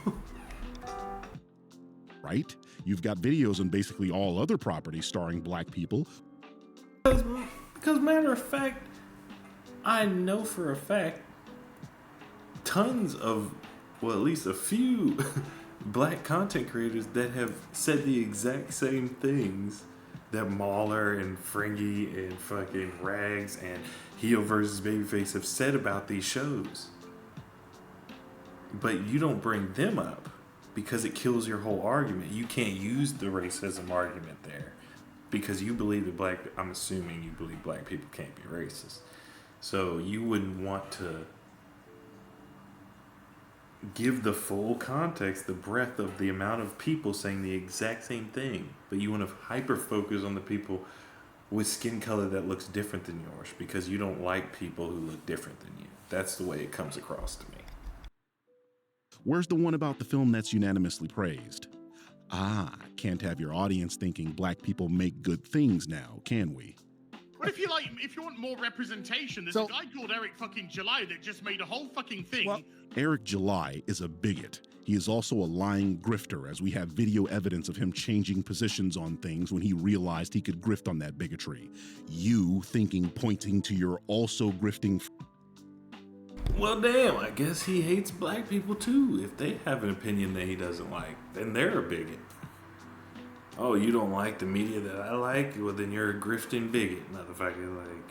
Right? You've got videos on basically all other properties starring black people. Because matter of fact, I know for a fact tons of, well, at least a few black content creators that have said the exact same things that Mahler and Fringy and fucking Rags and Heel versus Babyface have said about these shows. But you don't bring them up because it kills your whole argument. You can't use the racism argument there because you believe that I'm assuming you believe black people can't be racist. So you wouldn't want to give the full context, the breadth of the amount of people saying the exact same thing, but you want to hyper focus on the people with skin color that looks different than yours because you don't like people who look different than you. That's the way it comes across to me. Where's the one about the film that's unanimously praised? Can't have your audience thinking black people make good things now, can we? But if you want more representation, there's a guy called Eric fucking July that just made a whole fucking thing. Well, Eric July is a bigot. He is also a lying grifter, as we have video evidence of him changing positions on things when he realized he could grift on that bigotry. You pointing to your also grifting. Well, damn, I guess he hates black people too. If they have an opinion that he doesn't like, then they're a bigot. Oh, you don't like the media that I like? Well, then you're a grifting bigot, motherfucker. Like,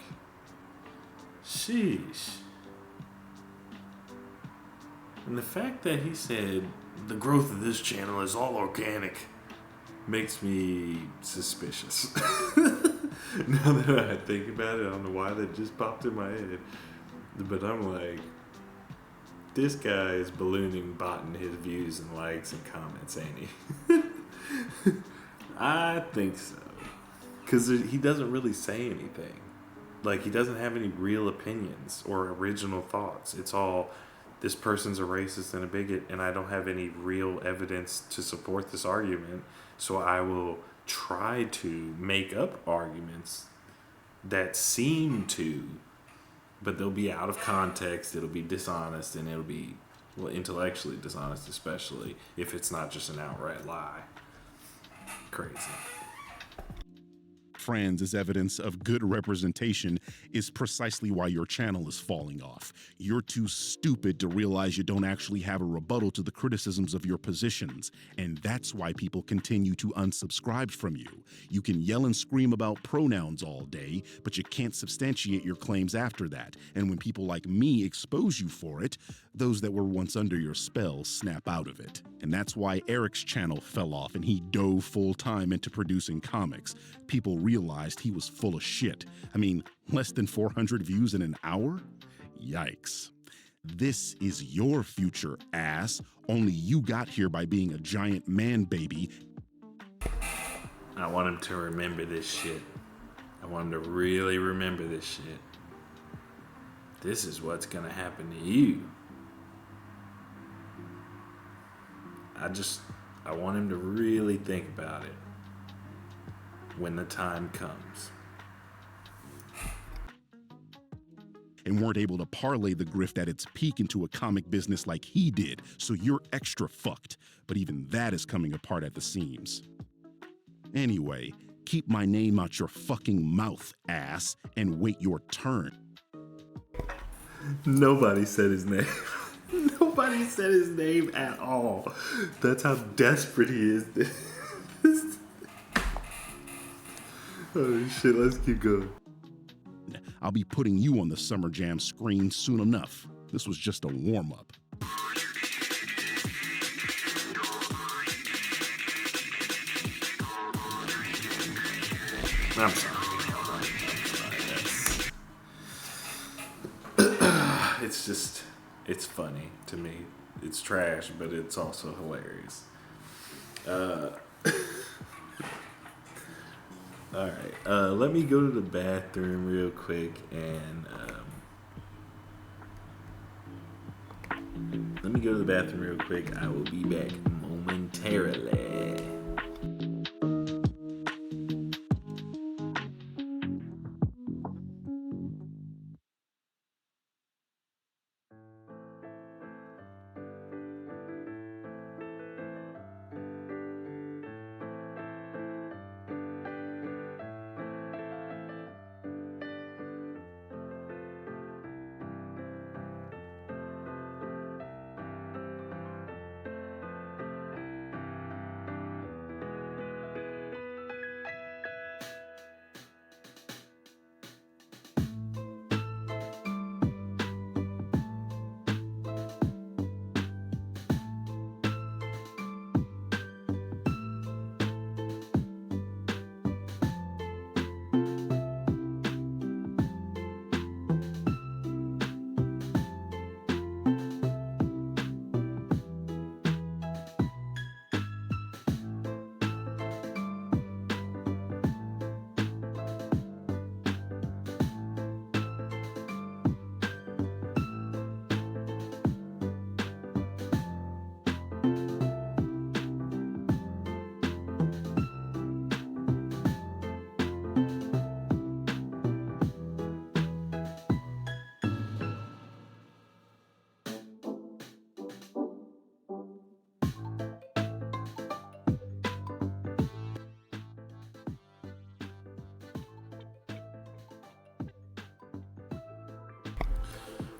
sheesh. And the fact that he said the growth of this channel is all organic makes me suspicious. Now that I think about it, I don't know why that just popped in my head. But I'm like, this guy is ballooning, botting his views and likes and comments, ain't he? I think so. Because he doesn't really say anything. Like, he doesn't have any real opinions or original thoughts. It's all, this person's a racist and a bigot, and I don't have any real evidence to support this argument, so I will try to make up arguments that seem to, but they'll be out of context, it'll be dishonest, and it'll be, well, intellectually dishonest, especially if it's not just an outright lie. Crazy. Friends as evidence of good representation is precisely why your channel is falling off. You're too stupid to realize you don't actually have a rebuttal to the criticisms of your positions, and that's why people continue to unsubscribe from you. You can yell and scream about pronouns all day, but you can't substantiate your claims after that, and when people like me expose you for it, those that were once under your spell snap out of it. And that's why Eric's channel fell off and he dove full-time into producing comics. People realized he was full of shit. I mean, less than 400 views in an hour? Yikes. This is your future, ass. Only you got here by being a giant man baby. I want him to remember this shit. I want him to really remember this shit. This is what's gonna happen to you. I want him to really think about it when the time comes. And weren't able to parlay the grift at its peak into a comic business like he did, so you're extra fucked. But even that is coming apart at the seams. Anyway, keep my name out your fucking mouth, ass, and wait your turn. Nobody said his name. Nobody said his name at all. That's how desperate he is. Oh shit, let's keep going. I'll be putting you on the Summer Jam screen soon enough. This was just a warm-up. I'm sorry. It's just, it's funny to me. It's trash, but it's also hilarious. Alright, let me go to the bathroom real quick and I will be back momentarily.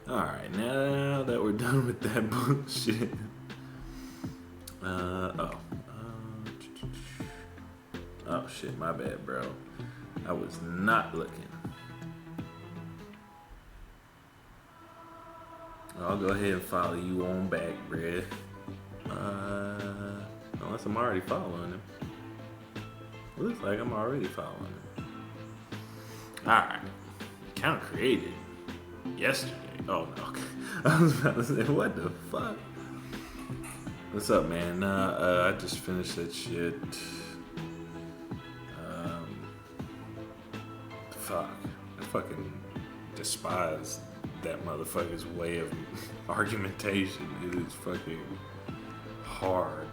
Alright, now that we're done with that bullshit. Oh shit, my bad, bro. I was not looking. I'll go ahead and follow you on back, bruh. Unless I'm already following him. Looks like I'm already following him. Alright. Account created yesterday. Oh no. I was about to say, what the fuck? What's up, man? I just finished that shit. Fuck. I fucking despise that motherfucker's way of argumentation. It is fucking hard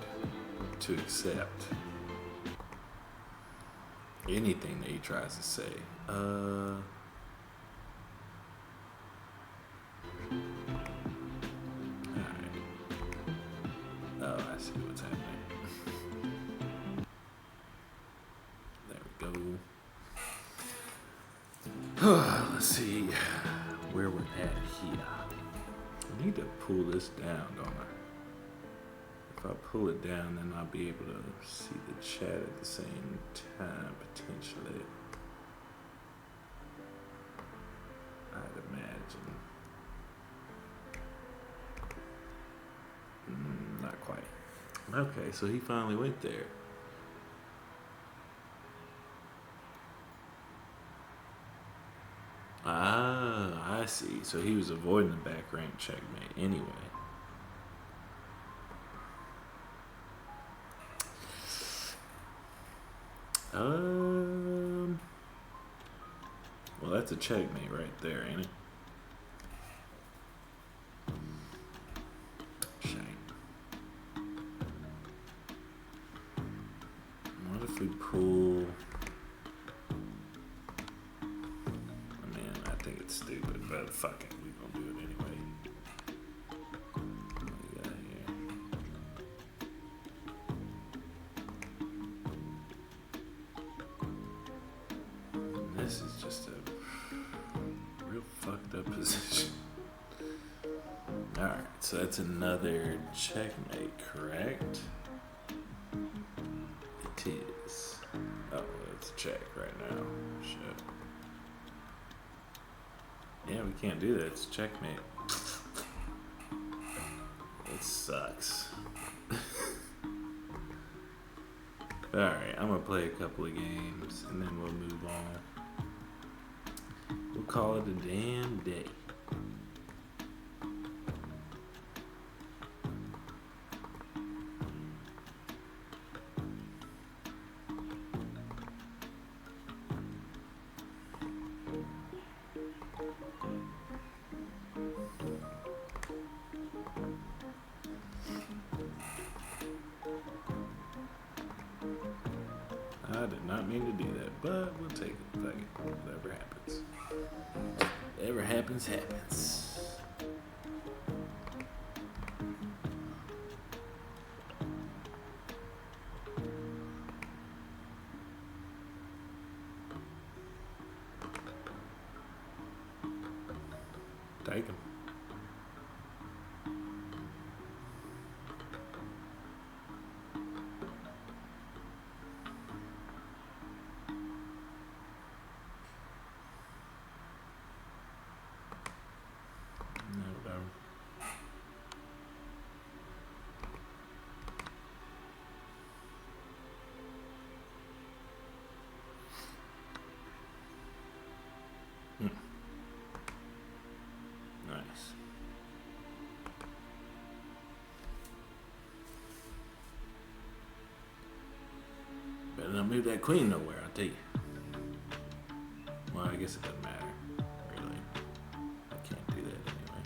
to accept anything that he tries to say. Alright. Oh, I see what's happening. There we go. Let's see where we're at here. I need to pull this down, don't I? If I pull it down, then I'll be able to see the chat at the same time, potentially. I'd imagine. Not quite. Okay, so he finally went there. Ah, I see. So he was avoiding the back rank checkmate anyway. Well, that's a checkmate right there, ain't it? Shame. What if we pull? I mean, I think it's stupid, but fuck it, we gonna do it anyway. What do we got here? This is just a real fucked up position. Alright, so that's another checkmate, correct? It is. Oh, it's a check right now. Shit. Yeah, we can't do that. It's a checkmate. It sucks. Alright, I'm gonna play a couple of games and then we'll move on. We'll call it a damn day. I did not mean to do that, but we'll take it. Fuck it. Whatever happens. Whatever happens, happens. Take him. Nice. Better not move that queen nowhere, I'll tell you. Well, I guess it doesn't matter, really. I can't do that anyway.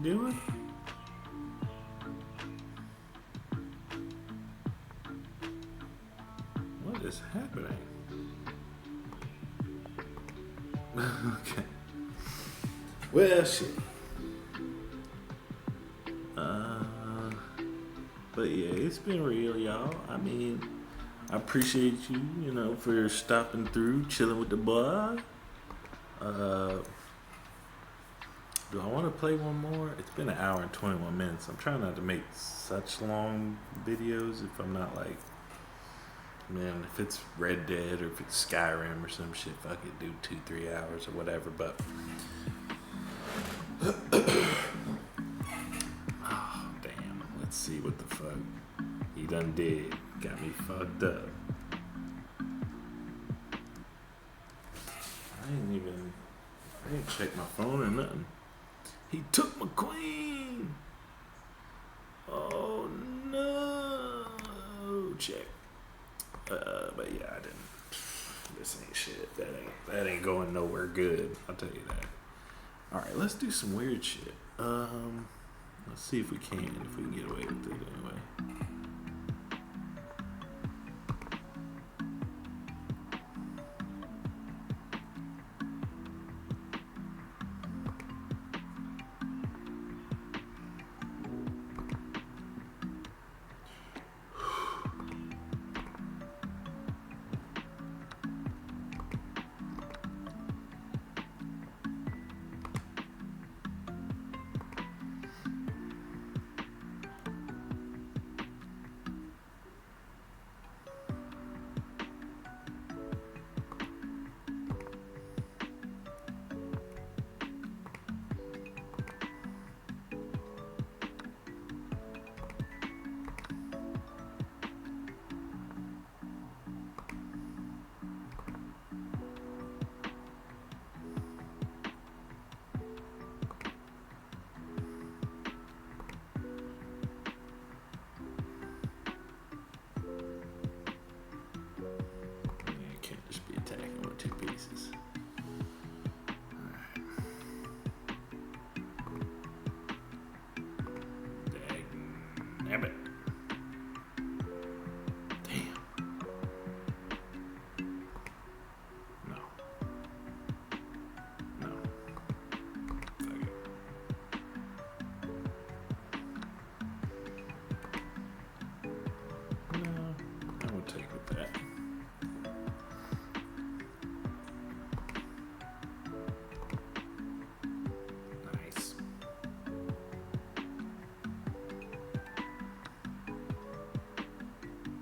doing? What is happening? Okay. Well, shit. But yeah, it's been real, y'all. I mean, I appreciate you, you know, for stopping through, chilling with the boy. Do I want to play one more? It's been an hour and 21 minutes. I'm trying not to make such long videos if I'm not like, man, if it's Red Dead or if it's Skyrim or some shit, fuck it, do 2-3 hours or whatever. But oh damn, let's see what the fuck he done did. Got me fucked up. I didn't check my phone or nothing. He took my queen. Oh no. Check. But yeah, I didn't. This ain't shit. That ain't going nowhere good. I'll tell you that. All right, let's do some weird shit. Let's see if we can get away with it anyway. Damn it. Damn. No. No. Fuck it. No. I will take with that. Nice.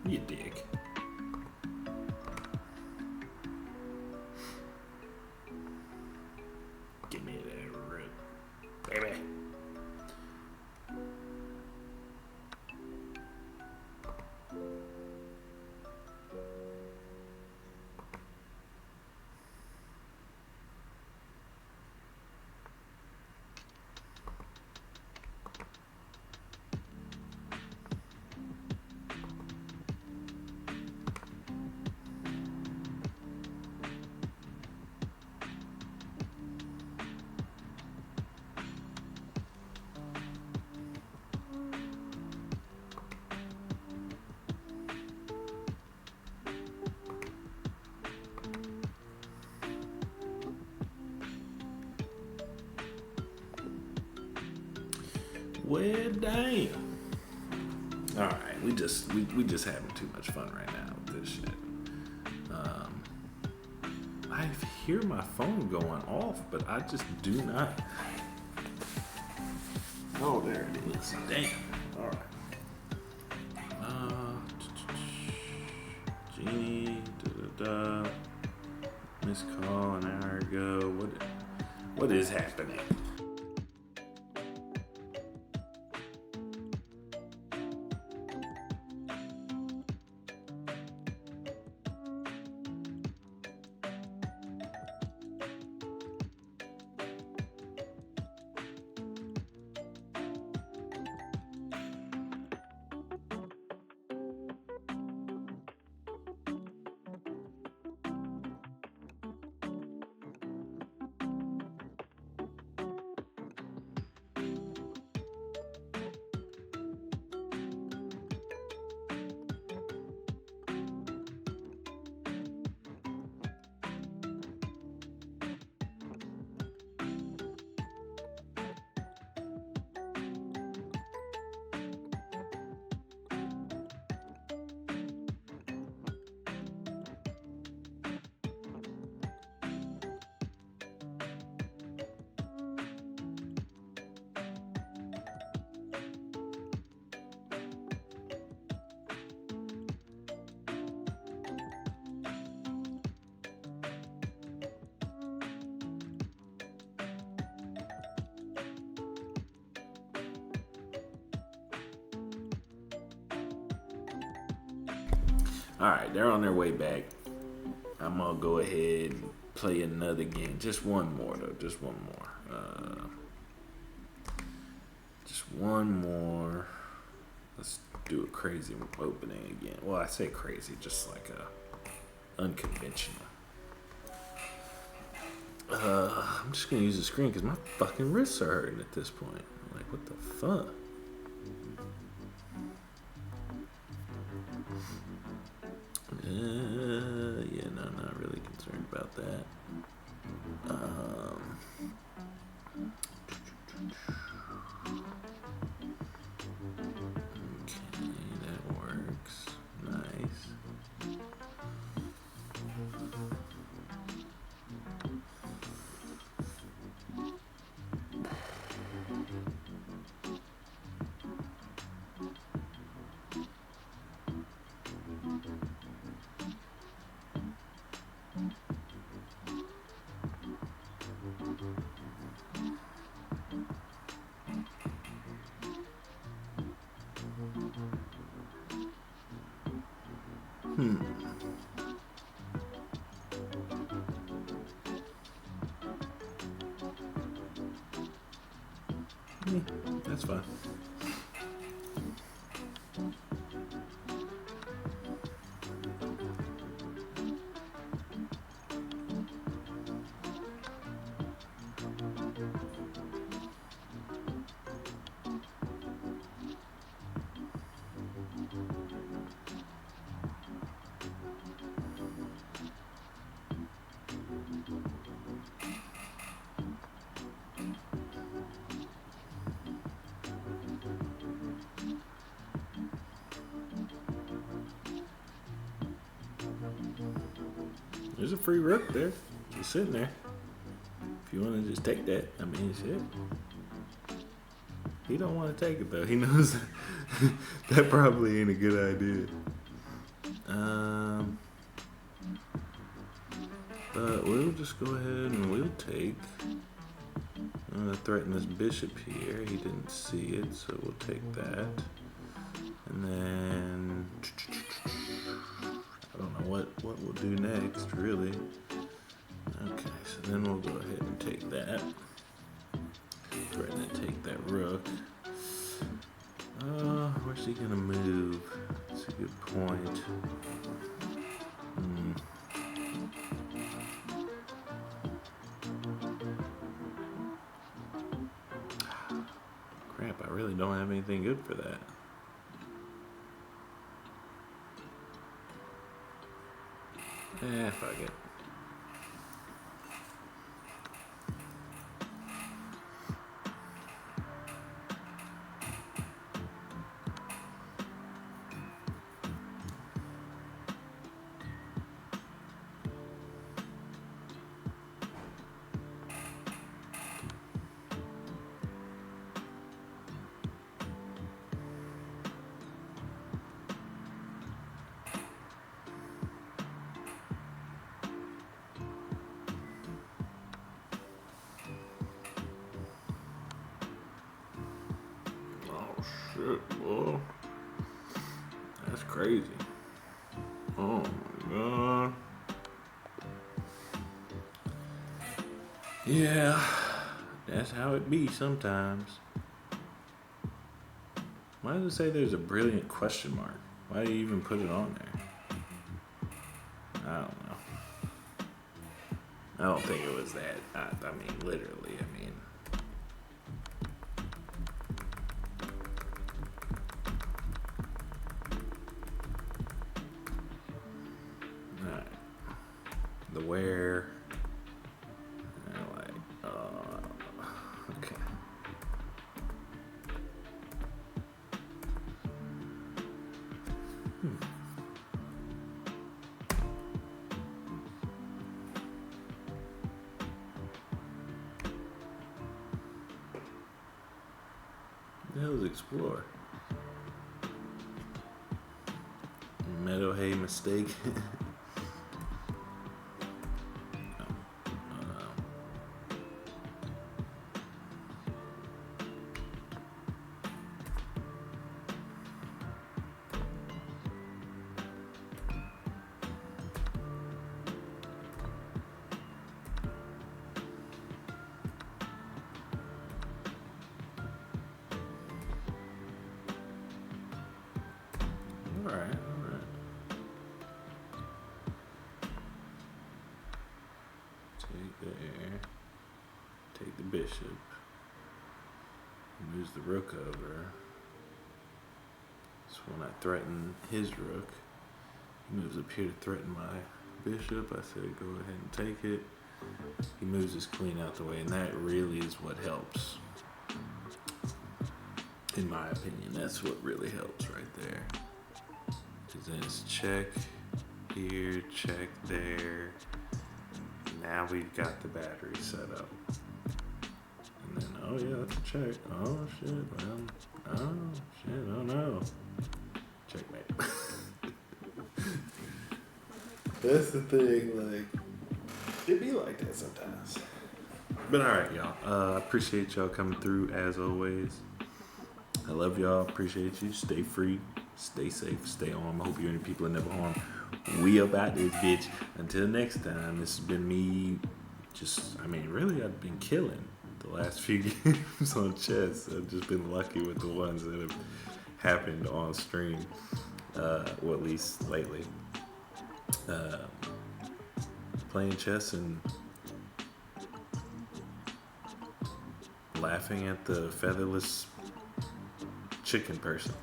You dick. Give me that root, baby. Well, damn. All right, we just having too much fun right now with this shit. I hear my phone going off, but I just do not. Oh, there it is. Damn. All right. Genie. Missed call an hour ago. What is happening? Alright, they're on their way back. I'm gonna go ahead and play another game. Just one more, though. Just one more. Just one more. Let's do a crazy opening again. Well, I say crazy, just like a unconventional. I'm just gonna use the screen because my fucking wrists are hurting at this point. I'm like, what the fuck? Yeah, no, not really concerned about that. Okay, that works. Nice. That's fine. There's a free rook there. Just sitting there. If you want to just take that, I mean, shit. He don't want to take it though. He knows that probably ain't a good idea. But we'll just go ahead and we'll take. I'm gonna threaten this bishop here. He didn't see it, so we'll take that. And then I don't know what we'll do next, really. Okay, so then we'll go ahead and take that. Threaten to take that rook. Where's he gonna move? That's a good point. Crap, I really don't have anything good for that. Fuck it. Shit, boy. That's crazy. Oh my god. Yeah, that's how it be sometimes. Why does it say there's a brilliant question mark? Why do you even put it on there? I don't know. I don't think it was that. I mean, literally, I mean. The where, okay. The hell is explore? Meadow hay mistake. Alright. Take there. Take the bishop. Moves the rook over. So when I threaten his rook, he moves up here to threaten my bishop. I said go ahead and take it. He moves his queen out the way, and that really is what helps. In my opinion, that's what really helps right there. Because then it's check here, check there. Now we've got the battery set up. And then, oh yeah, that's a check. Oh shit, well, oh shit, oh no. Checkmate. That's the thing, like, it be like that sometimes. But alright, y'all. Appreciate y'all coming through as always. I love y'all. Appreciate you. Stay free. Stay safe. Stay armed. I hope you're any people that never harm. We about this bitch. Until next time, this has been me. Really, I've been killing the last few games on chess. I've just been lucky with the ones that have happened on stream. Or at least lately. Playing chess and laughing at the featherless chicken person.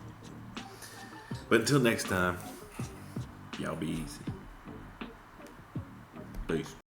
But until next time, y'all be easy. Peace.